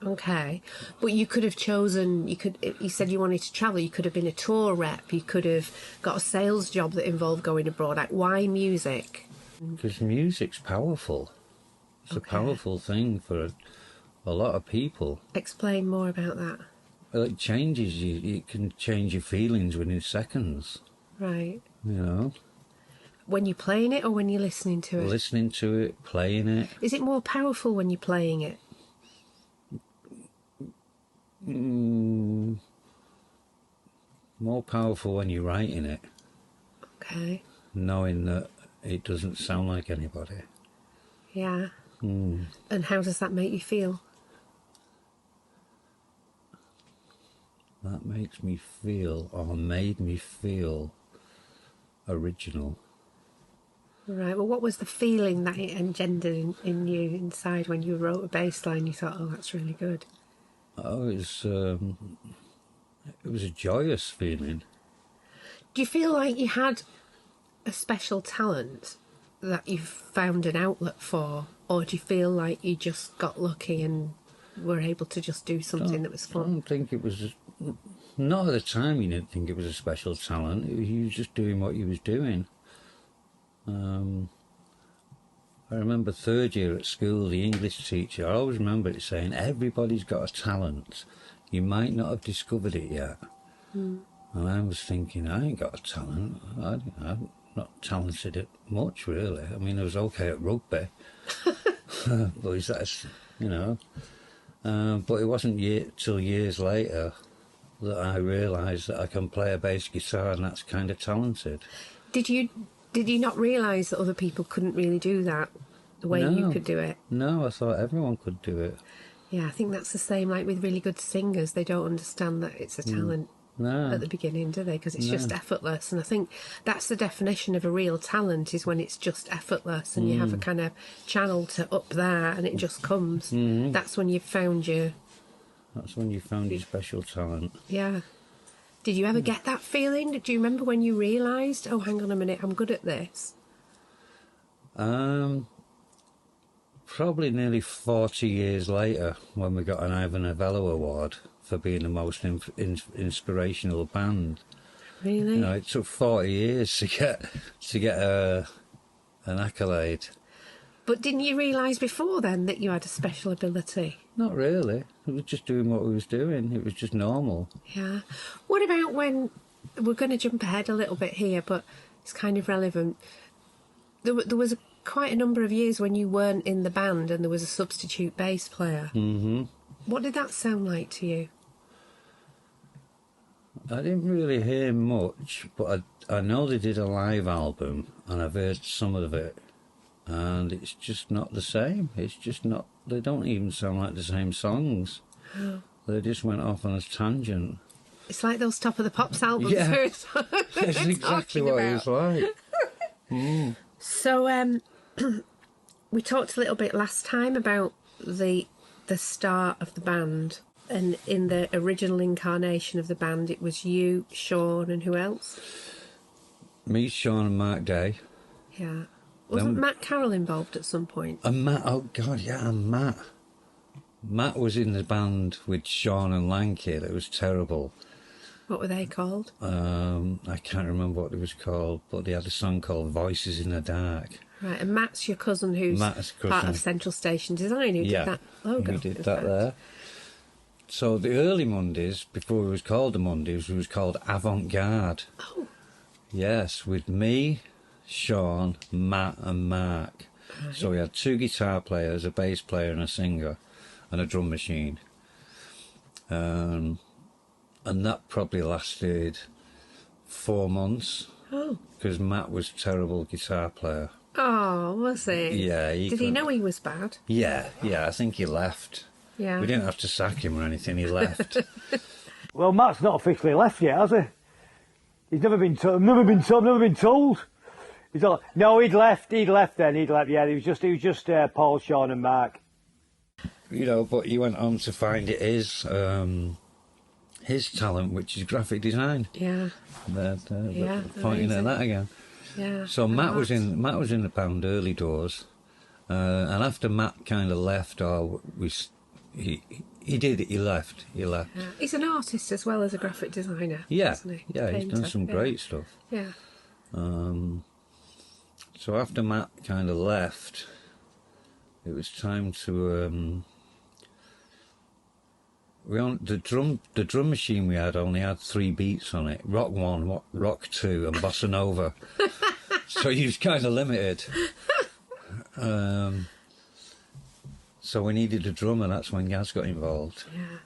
Okay, but you could have chosen, you said you wanted to travel, you could have been a tour rep, you could have got a sales job that involved going abroad. Like, why music? Because music's powerful. It's a powerful thing for a lot of people. Explain more about that. Well, it changes you. It can change your feelings within seconds. Right. When you're playing it or when you're listening to it? Listening to it, playing it. Is it more powerful when you're playing it? More powerful when you're writing it. Okay. Knowing that it doesn't sound like anybody. Yeah. And how does that make you feel? That makes me feel, or made me feel, original. Right, well, what was the feeling that it engendered in you inside when you wrote a bass line? You thought, oh, that's really good. Oh, it was a joyous feeling. Do you feel like you had a special talent that you found an outlet for? Or do you feel like you just got lucky and were able to just do something that was fun? I don't think it was... Not at the time you didn't think it was a special talent. You was just doing what you was doing. I remember 3rd year at school, the English teacher, I always remember it saying, everybody's got a talent. You might not have discovered it yet. And I was thinking, I ain't got a talent. I'm not talented at much, really. I mean, I was okay at rugby. But that's, but it wasn't till years later that I realised that I can play a bass guitar and that's kind of talented. Did you not realise that other people couldn't really do that the way you could do it? No, I thought everyone could do it. Yeah, I think that's the same like with really good singers. They don't understand that it's a talent at the beginning, do they? Because it's just effortless. And I think that's the definition of a real talent, is when it's just effortless and you have a kind of channel to up there and it just comes. That's when you've found your... That's when you found your special talent. Yeah. Did you ever get that feeling? Do you remember when you realised, oh, hang on a minute, I'm good at this? Probably nearly 40 years later, when we got an Ivan Novello Award for being the most inspirational band. Really? It took 40 years to get an accolade. But didn't you realise before then that you had a special ability? Not really. We were just doing what we was doing. It was just normal. Yeah. What about when... We're going to jump ahead a little bit here, but it's kind of relevant. There was quite a number of years when you weren't in the band and there was a substitute bass player. Mm-hmm. What did that sound like to you? I didn't really hear much, but I know they did a live album, and I've heard some of it, and it's just not the same. It's just not... They don't even sound like the same songs. Oh. They just went off on a tangent. It's like those Top of the Pops albums. Yeah, that's exactly what it was like. Mm. So we talked a little bit last time about the start of the band, and in the original incarnation of the band it was you, Shaun, and who else? Me, Shaun and Mark Day. Yeah. Wasn't Matt Carroll involved at some point? And Matt, oh God, yeah, and Matt. Matt was in the band with Shaun and Lanky. That was terrible. What were they called? I can't remember what it was called, but they had a song called Voices in the Dark. Right, and Matt's your cousin who's part of Central Station Design, who did that logo. He did that there. So the early Mondays, before it was called the Mondays, it was called Avant Garde. Oh. Yes, with me, Shaun, Matt and Mark. Right. So we had 2 guitar players, a bass player and a singer, and a drum machine. And that probably lasted 4 months. Oh. Because Matt was a terrible guitar player. Oh, was he? Yeah. Did he know he was bad? Yeah, I think he left. Yeah. We didn't have to sack him or anything, he left. Well, Matt's not officially left yet, has he? He's never been told. He's all, no, he'd left then, yeah, he was just Paul, Shaun and Mark. You know, but he went on to find it his talent, which is graphic design. Yeah. Pointing at that again. Yeah. So Matt was in the band early doors, and after Matt kind of left, he left. Yeah. He's an artist as well as a graphic designer. Yeah, isn't he? yeah, he's done some great stuff. Yeah. So after Matt kind of left, it was time to the drum machine we had only had 3 beats on it: rock 1, rock 2, and bossa nova. So he was kind of limited. So we needed a drummer. That's when Gaz got involved. Yeah.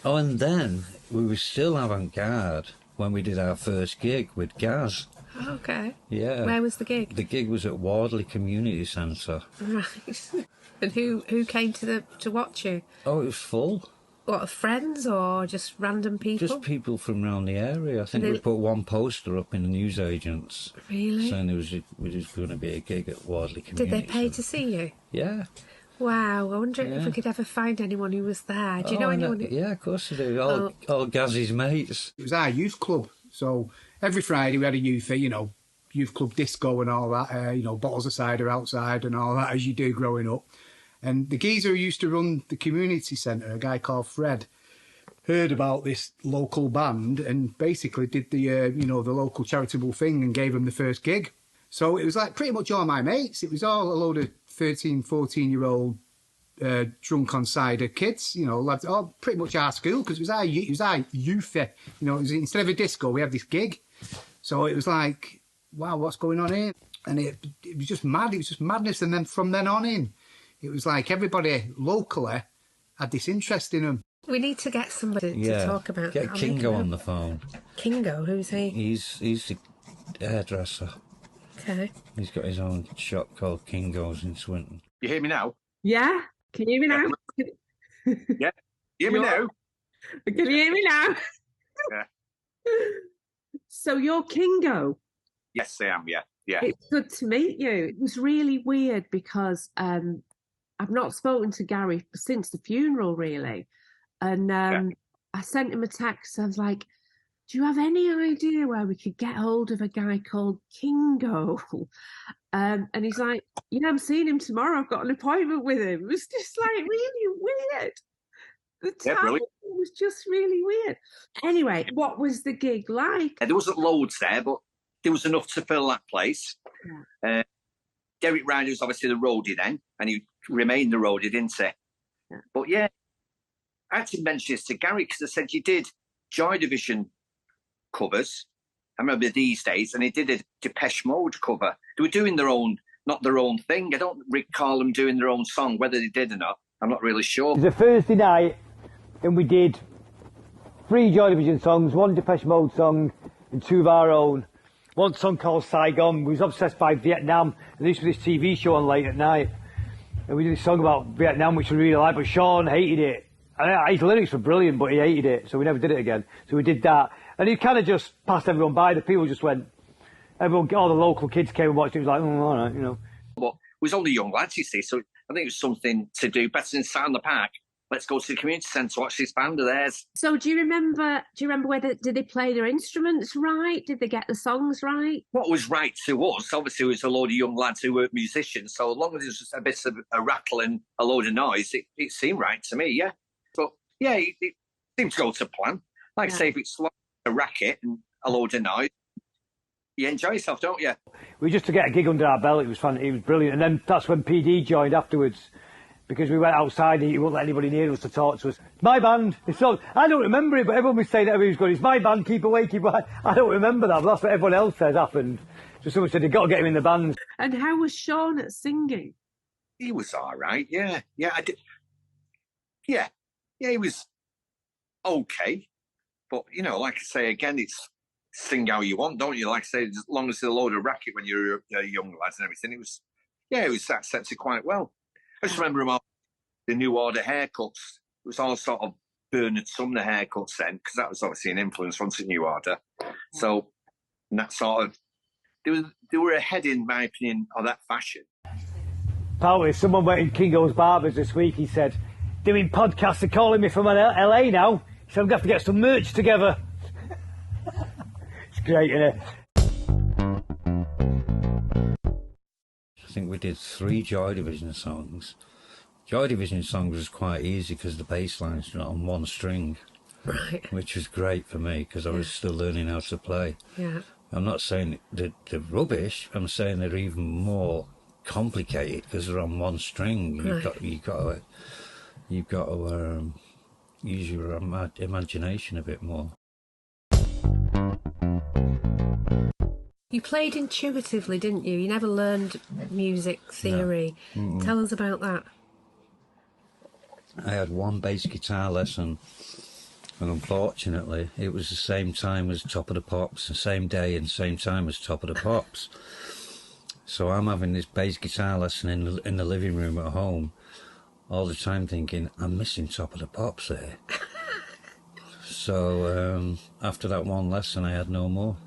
Oh, and then we were still avant-garde when we did our first gig with Gaz. Okay. Yeah. Where was the gig? The gig was at Wardley Community Centre. Right. And who came to watch you? Oh, it was full. What, friends or just random people? Just people from around the area. I think we put one poster up in the newsagents. Really? Saying there was going to be a gig at Wardley Community. Did they pay to see you? Yeah. Wow, I wonder if we could ever find anyone who was there. Do you know anyone? Yeah, of course I do. All Gaz's mates. It was our youth club, so every Friday we had a youth club disco and all that, bottles of cider outside and all that, as you do growing up. And the geezer who used to run the community centre, a guy called Fred, heard about this local band and basically did the local charitable thing and gave them the first gig. So it was like pretty much all my mates. It was all a load of 13, 14-year-old drunk on cider kids, lads, all pretty much our school, because it was our youth. It was, instead of a disco, we had this gig. So it was like, wow, what's going on here? And it was just mad. It was just madness. And then from then on in, it was like everybody locally had this interest in them. We need to get somebody to talk about. Get Kingo on the phone. Kingo, who's he? He's the hairdresser. Okay. He's got his own shop called Kingo's in Swinton. You hear me now? Yeah. Can you hear me now? Yeah. You hear me now? Can you hear me now? Yeah. So you're Kingo? Yes, I am, yeah. Yeah. It's good to meet you. It was really weird because I've not spoken to Gary since the funeral, really. And I sent him a text. I was like, do you have any idea where we could get hold of a guy called Kingo? And he's like, yeah, I'm seeing him tomorrow. I've got an appointment with him. It was just like really weird. The time was just really weird. Anyway, what was the gig like? There wasn't loads there, but there was enough to fill that place. Yeah. Derek Ryder was obviously the roadie then, and he remained the roadie, didn't he? Yeah. But yeah, I actually mentioned this to Gary because I said you did Joy Division covers. I remember these days, and he did a Depeche Mode cover. They were doing not their own thing. I don't recall them doing their own song. Whether they did or not, I'm not really sure. It was a Thursday night, and we did 3 Joy Division songs, 1 Depeche Mode song, and 2 of our own. One song called Saigon. We was obsessed by Vietnam, and this was this TV show on late at night. And we did a song about Vietnam, which we really liked, but Shaun hated it. And his lyrics were brilliant, but he hated it, so we never did it again. So we did that. And he kind of just passed everyone by. The people just went, all the local kids came and watched it. It was like, all right, you know. But we was only young lads, you see, so I think it was something to do better than sit in the park. Let's go to the community centre to watch this band of theirs. So do you remember whether, did they play their instruments right? Did they get the songs right? What was right to us, obviously, was a load of young lads who weren't musicians, so as long as it was just a bit of a rattle and a load of noise, it seemed right to me, yeah. But, yeah, it seemed to go to plan. Like I say, if it's like a racket and a load of noise, you enjoy yourself, don't you? We just to get a gig under our belt, it was fun, it was brilliant. And then that's when PD joined afterwards, because we went outside and he wouldn't let anybody near us to talk to us. My band, I don't remember it, but everyone was saying that he was going, it's my band, keep away, keep away. I don't remember that, but that's what everyone else says happened. So someone said, they've got to get him in the band. And how was Shaun at singing? He was all right, yeah. Yeah, I did. Yeah, he was okay. But, you know, like I say, again, it's sing how you want, don't you? Like I say, as long as it's a load of racket when you're young lads and everything, it was accepted quite well. I just remember about the New Order haircuts. It was all sort of Bernard Sumner haircuts then, because that was obviously an influence once at New Order. So, and that sort of, they were ahead, in my opinion, of that fashion. Apparently, someone went in Kingo's Barbers this week, he said, doing podcasts, they're calling me from LA now. He said, I'm going to have to get some merch together. It's great, isn't it? I think we did 3 Joy Division songs. Joy Division songs was quite easy because the bass line's not on one string, right? Which was great for me because I was still learning how to play. Yeah. I'm not saying they're rubbish. I'm saying they're even more complicated because they're on one string. Right. You've got to use your imagination a bit more. You played intuitively, didn't you? You never learned music theory. No. Tell us about that. I had 1 bass guitar lesson, and unfortunately, it was the same time as Top of the Pops, the same day and same time as Top of the Pops. So I'm having this bass guitar lesson in the living room at home, all the time thinking, I'm missing Top of the Pops there. So after that 1 lesson, I had no more.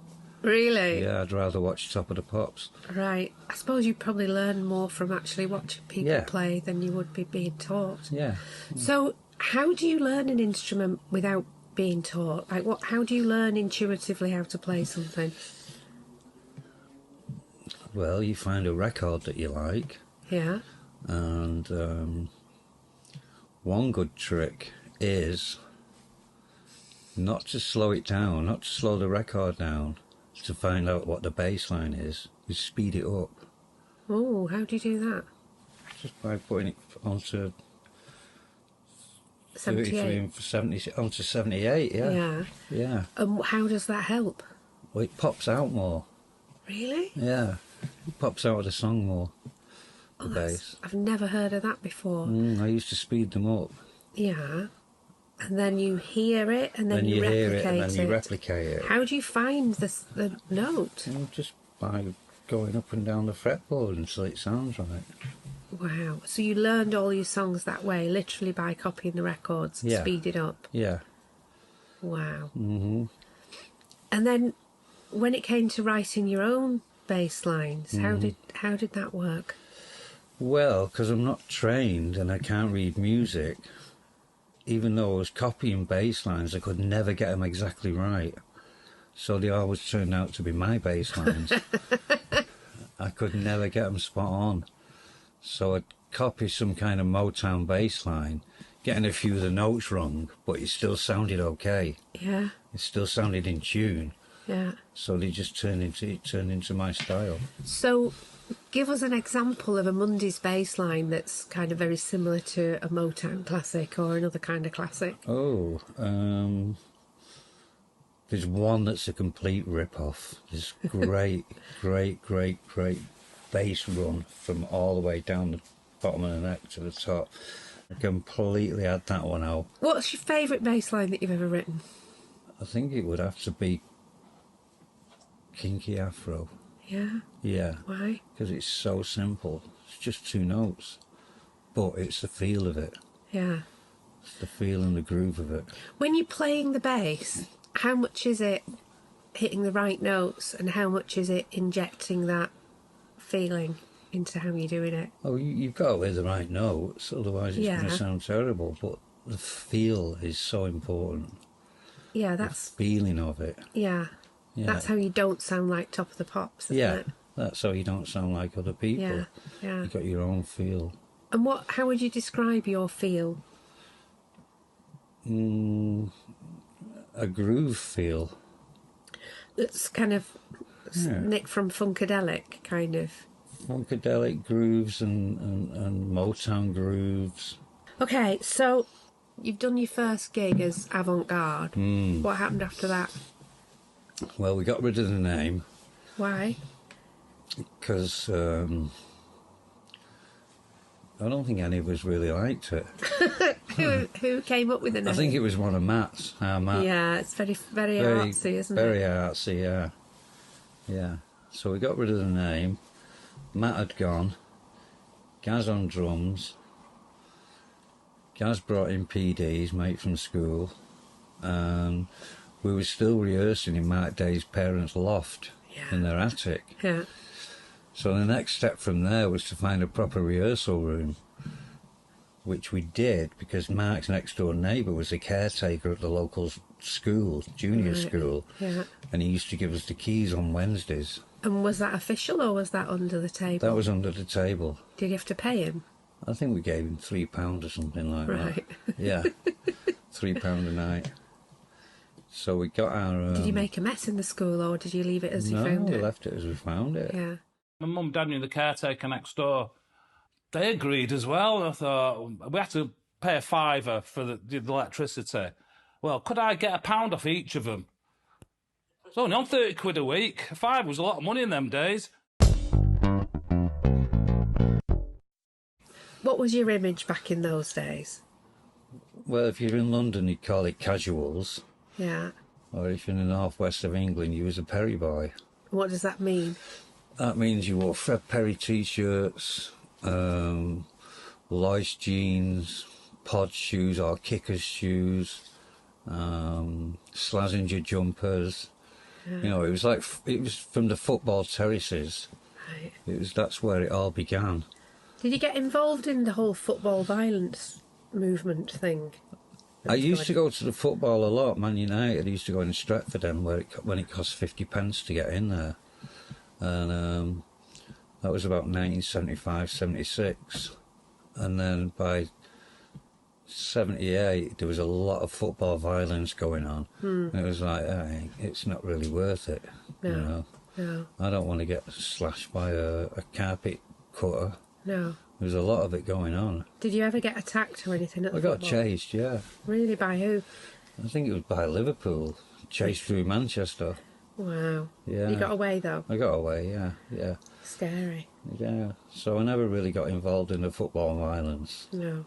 Really? Yeah, I'd rather watch Top of the Pops. Right. I suppose you probably learn more from actually watching people play than you would be being taught. Yeah. So how do you learn an instrument without being taught? Like, how do you learn intuitively how to play something? Well, you find a record that you like. Yeah. And one good trick is not to slow it down, not to slow the record down, to find out what the bass line is. You speed it up. Oh, how do you do that? Just by putting it onto 78. 70, onto 78, yeah. Yeah. How does that help? Well, it pops out more. Really? Yeah. It pops out of the song more, the bass. I've never heard of that before. I used to speed them up. Yeah. And then you hear it, and then you replicate hear it, and then it. you replicate it. How do you find the note? Just by going up and down the fretboard until it sounds right. Wow. So you learned all your songs that way, literally by copying the records and speed it up? Yeah. Wow. Mm-hmm. And then when it came to writing your own bass lines, how did that work? Well, because I'm not trained and I can't read music, even though I was copying bass lines, I could never get them exactly right. So they always turned out to be my bass lines. I could never get them spot on. So I'd copy some kind of Motown bass line, getting a few of the notes wrong, but it still sounded okay. Yeah. It still sounded in tune. Yeah. So they just turned into my style. So Give us an example of a Monday's bass line that's kind of very similar to a Motown classic or another kind of classic. Oh, there's one that's a complete rip-off. This great, great bass run from all the way down the bottom of the neck to the top. I completely had that one out. What's your favourite bass line that you've ever written? I think it would have to be Kinky Afro. Yeah? Yeah. Why? Because it's so simple. It's just 2 notes. But it's the feel of it. Yeah. It's the feel and the groove of it. When you're playing the bass, how much is it hitting the right notes and how much is it injecting that feeling into how you're doing it? Oh, you've got to hit the right notes, otherwise it's going Yeah. to sound terrible. But the feel is so important. Yeah, that's... The feeling of it. Yeah. Yeah. That's how you don't sound like Top of the Pops, isn't Yeah, it? that's so you don't sound like other people. Yeah, yeah. You've got your own feel. And how would you describe your feel? A groove feel. It's kind of nick from Funkadelic, kind of. Funkadelic grooves and Motown grooves. Okay, so you've done your first gig as avant-garde. Mm. What happened after that? Well, we got rid of the name Why? because I don't think any of us really liked it. Who came up with the name? I think it was one of Matt's. Matt. Yeah, it's very artsy, isn't very it? Very artsy, yeah. Yeah. So we got rid of the name. Matt had gone. Gaz on drums. Gaz brought in PD, his mate from school. And we were still rehearsing in Mark Day's parents' loft in their attic. Yeah. So the next step from there was to find a proper rehearsal room, which we did because Mark's next door neighbour was a caretaker at the local school, junior school, and he used to give us the keys on Wednesdays. And was that official or was that under the table? That was under the table. Did you have to pay him? I think we gave him £3 or something like that. Yeah, £3 a night. So we got our... Did you make a mess in the school or did you leave it as you found it? No, we left it as we found it. Yeah. My mum and dad knew the caretaker next door. They agreed as well. And I thought, we had to pay a £5 for the electricity. Well, could I get £1 off each of them? It's only on 30 quid a week. £5 was a lot of money in them days. What was your image back in those days? Well, if you're in London, you'd call it casuals. Yeah. Or if you're in the northwest of England, you was a Perry boy. What does that mean? That means you wore Fred Perry t-shirts, Lois jeans, pod shoes or kickers shoes, Slazenger jumpers. Yeah. You know, it was from the football terraces. Right. That's where it all began. Did you get involved in the whole football violence movement thing? I used to go to the football a lot. Man United, I used to go in Stretford then, when it cost 50p to get in there. And that was about 1975, 76. And then by 78, there was a lot of football violence going on. And it was like, it's not really worth it. No, you know? no. I don't want to get slashed by a carpet cutter. No. There was a lot of it going on. Did you ever get attacked or anything at the I got football? chased, yeah. Really? By who? I think it was by Liverpool. Chased through Manchester. Wow. Yeah. You got away though? I got away, yeah. Scary. Yeah. So I never really got involved in the football violence. No.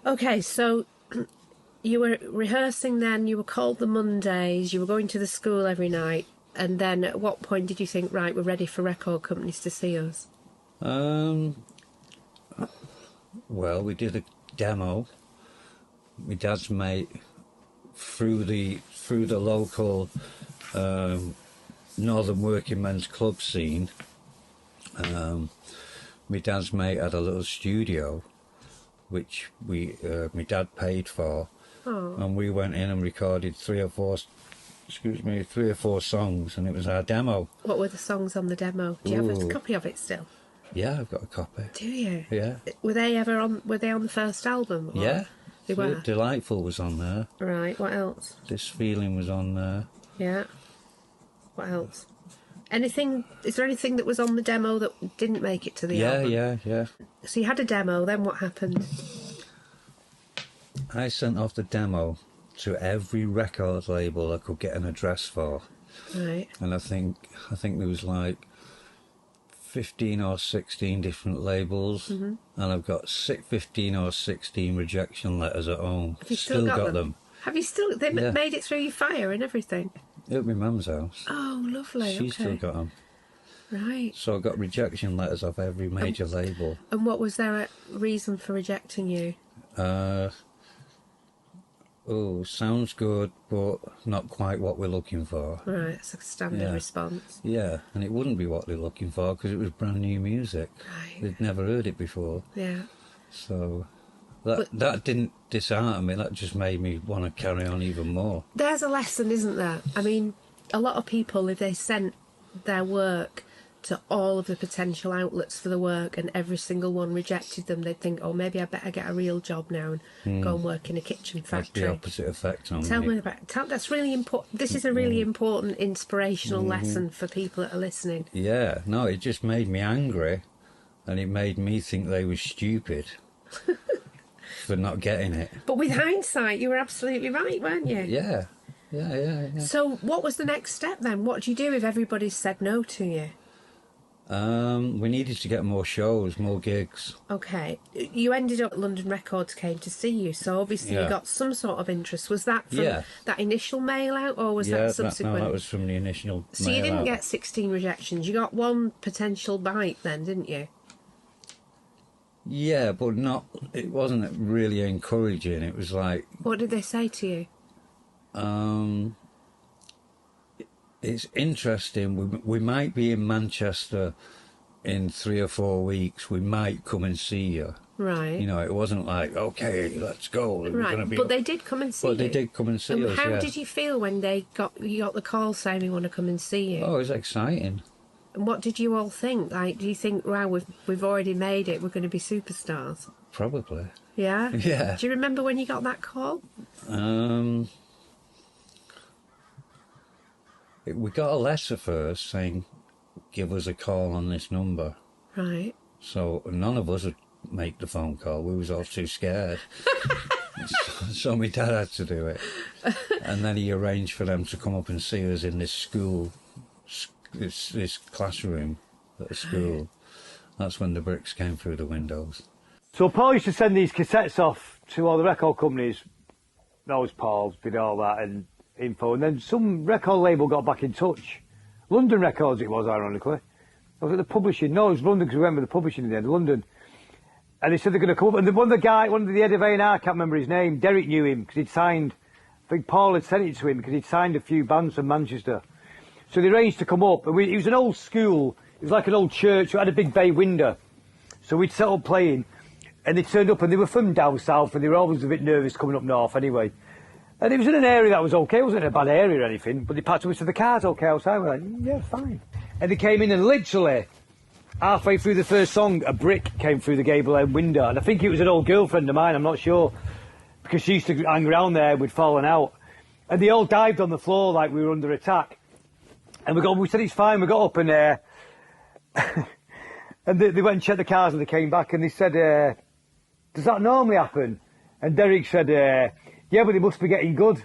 Okay, so you were rehearsing then, you were called the Mondays, you were going to the school every night, and then at what point did you think, right, we're ready for record companies to see us? Well, we did a demo. My dad's mate through the local Northern Working Men's Club scene. My dad's mate had a little studio, which my dad paid for, and we went in and recorded three or four songs, and it was our demo. What were the songs on the demo? Do you have a copy of it still? Yeah, I've got a copy. Do you? Yeah. Were they on the first album? Or? Yeah. They were? Delightful was on there. Right, what else? This Feeling was on there. Yeah. What else? Anything? Is there anything that was on the demo that didn't make it to the album? Yeah. So you had a demo. Then what happened? I sent off the demo to every record label I could get an address for. Right. And I think there was like 15 or 16 different labels, and I've got 15 or 16 rejection letters at home. Have you still got them? Have you still? They Yeah. made it through your fire and everything. At my mum's house. Oh, lovely. She's okay. still got them. Right. So I got rejection letters off every major label. And what was their reason for rejecting you? Sounds good, but not quite what we're looking for. Right, it's a standard response. Yeah, and it wouldn't be what they're looking for because it was brand new music. Right. They'd never heard it before. Yeah. So that didn't dishearten me. That just made me want to carry on even more. There's a lesson, isn't there? I mean, a lot of people, if they sent their work to all of the potential outlets for the work and every single one rejected them, they'd think, oh, maybe I better get a real job now and go and work in a kitchen factory. That's the opposite effect on Tell me. me about that's really important. This is a really important inspirational lesson for people that are listening. Yeah, no, it just made me angry, and it made me think they were stupid for not getting it. But with hindsight, you were absolutely right, weren't you? Yeah. So what was the next step then? What do you do if everybody said no to you? We needed to get more shows, more gigs. Okay. You ended up, London Records came to see you, so obviously you got some sort of interest. Was that from that initial mail out, or was that subsequent? No, that was from the initial So mail you didn't out. get 16 rejections. You got one potential bite then, didn't you? Yeah, but it wasn't really encouraging. It was like... What did they say to you? It's interesting. We might be in Manchester in 3 or 4 weeks. We might come and see you. Right. You know, it wasn't like, okay, let's go. Right, but they did come and see you. But they did come and see us, How did you feel when you got the call saying we want to come and see you? Oh, it was exciting. And what did you all think? Like, do you think, wow, we've already made it, we're going to be superstars? Probably. Yeah? Yeah. Do you remember when you got that call? We got a letter first saying, give us a call on this number. Right. So none of us would make the phone call. We was all too scared. So my dad had to do it. And then he arranged for them to come up and see us in this school, this classroom at the school. That's when the bricks came through the windows. So Paul used to send these cassettes off to all the record companies. Those Paul did all that and info, and then some record label got back in touch. London Records it was, ironically. I was at the publishing. No, it was London because we went with the publishing in the end, London. And they said they're going to come up. And one of the head of A&R, I can't remember his name, Derek knew him because he'd signed, I think Paul had sent it to him because he'd signed a few bands from Manchester. So they arranged to come up. And it was an old school, it was like an old church, it had a big bay window. So we'd set up playing, and they turned up, and they were from down south, and they were always a bit nervous coming up north anyway. And it was in an area that was okay, it wasn't a bad area or anything, but they packed up, so the car's okay outside. We're like, yeah, fine. And they came in, and literally, halfway through the first song, a brick came through the gable end window, and I think it was an old girlfriend of mine, I'm not sure, because she used to hang around there, we'd fallen out. And they all dived on the floor like we were under attack. And we said it's fine, we got up and and they went and checked the cars and they came back and they said, does that normally happen? And Derek said, yeah, but they must be getting good.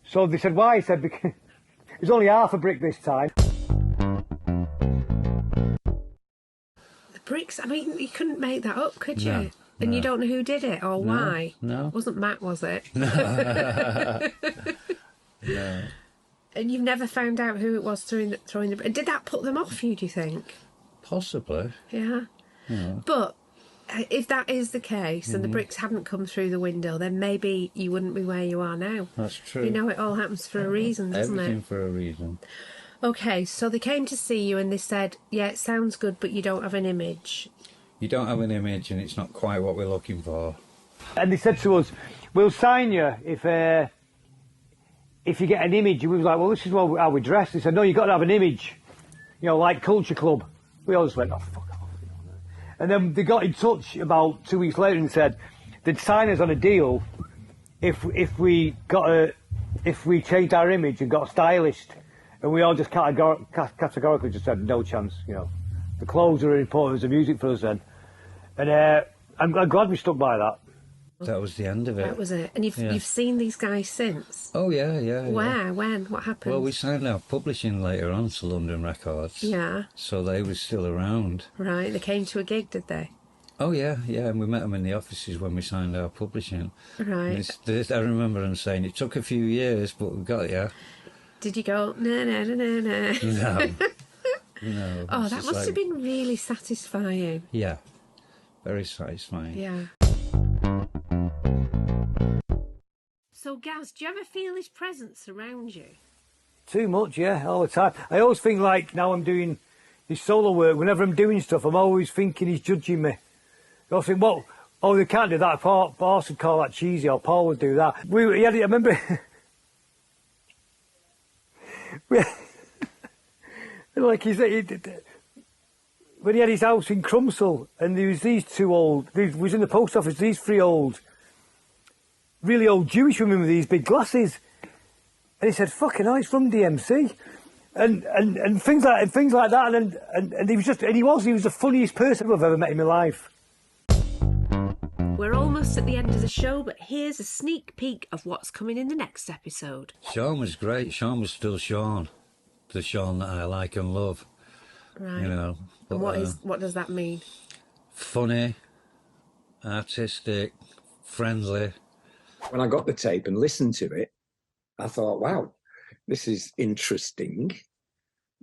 So they said, why? He said, because it was only half a brick this time. The bricks, I mean, you couldn't make that up, could you? No, and no. you don't know who did it or why? No. It wasn't Matt, was it? No. And you've never found out who it was throwing the... Did that put them off you, do you think? Possibly. Yeah. Yeah. But if that is the case and the bricks hadn't come through the window, then maybe you wouldn't be where you are now. That's true. You know, it all happens for a reason, doesn't Everything it? for a reason. Okay, so they came to see you and they said, yeah, it sounds good, but you don't have an image. You don't have an image and it's not quite what we're looking for. And they said to us, we'll sign you if you get an image. And we was like, well, this is how we dress. They said, no, you've got to have an image. You know, like Culture Club. We all just went, oh, fuck off. And then they got in touch about 2 weeks later and said they'd sign us on a deal if we changed our image and got a stylist And we all just categorically just said no chance, you know. The clothes are as important as the music for us then. And I'm glad we stuck by that. That was the end of it. That was it. And you've seen these guys since? Oh, yeah. Where? When? What happened? Well, we signed our publishing later on to London Records. Yeah. So they were still around. Right, they came to a gig, did they? Oh, yeah, and we met them in the offices when we signed our publishing. Right. I remember them saying, it took a few years, but we got you. Did you go, no? No. No. Oh, that must have been really satisfying. Yeah, very satisfying. Yeah. So, Gaz, do you ever feel his presence around you? Too much, yeah, all the time. I always think, like, now I'm doing this solo work, whenever I'm doing stuff, I'm always thinking he's judging me. I think, well, oh, they can't do that. Boss would call that cheesy, or Paul would do that. I remember... like, when he had his house in Crumsall, and there was these was in the post office, these three really old Jewish women with these big glasses. And he said, fucking hell, he's from DMC. And things like that, and he was the funniest person I've ever met in my life. We're almost at the end of the show, but here's a sneak peek of what's coming in the next episode. Shaun was great. Shaun was still Shaun, the Shaun that I like and love. Right. You know. But, and what does that mean? Funny, artistic, friendly. When I got the tape and listened to it, I thought, wow, this is interesting.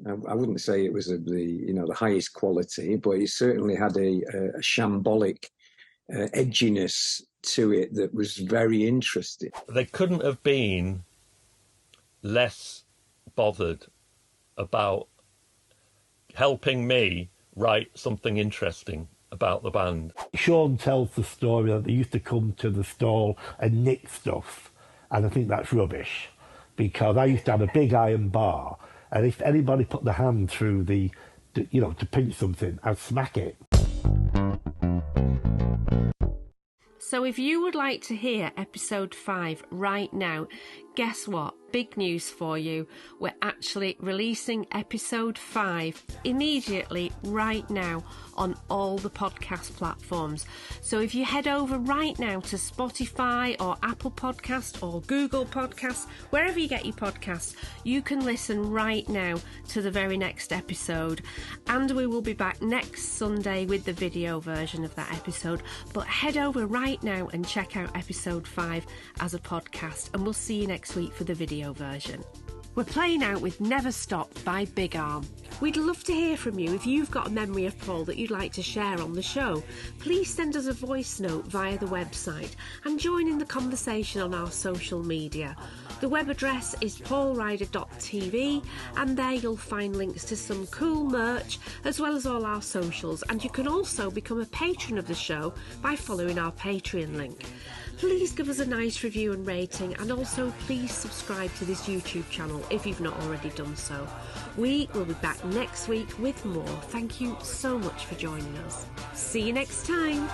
I wouldn't say it was the highest quality, but it certainly had a shambolic edginess to it that was very interesting. They couldn't have been less bothered about helping me write something interesting about the band. Shaun tells the story that they used to come to the stall and nick stuff, and I think that's rubbish, because I used to have a big iron bar, and if anybody put their hand through to pinch something, I'd smack it. So if you would like to hear episode 5 right now, guess what? Big news for you. We're actually releasing episode 5 immediately right now on all the podcast platforms. So if you head over right now to Spotify or Apple Podcast or Google Podcasts, wherever you get your podcasts, you can listen right now to the very next episode. And we will be back next Sunday with the video version of that episode. But head over right now and check out episode 5 as a podcast, and we'll see you next week for the video version. We're playing out with Never Stop by Big Arm. We'd love to hear from you. If you've got a memory of Paul that you'd like to share on the show, please send us a voice note via the website and join in the conversation on our social media. The web address is paulryder.tv, and there you'll find links to some cool merch as well as all our socials, and you can also become a patron of the show by following our Patreon link. Please give us a nice review and rating, and also please subscribe to this YouTube channel if you've not already done so. We will be back next week with more. Thank you so much for joining us. See you next time.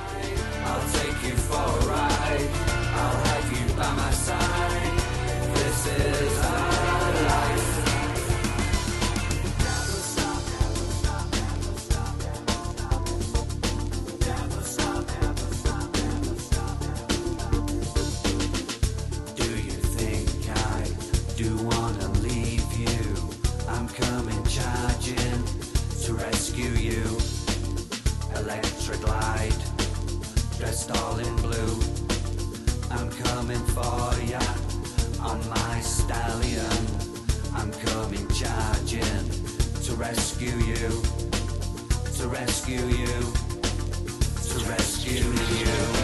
I'll take you for a ride. I'll have you by my side. This is our life. Dressed all in blue, I'm coming for ya on my stallion. I'm coming charging to rescue you, to rescue you, to rescue you.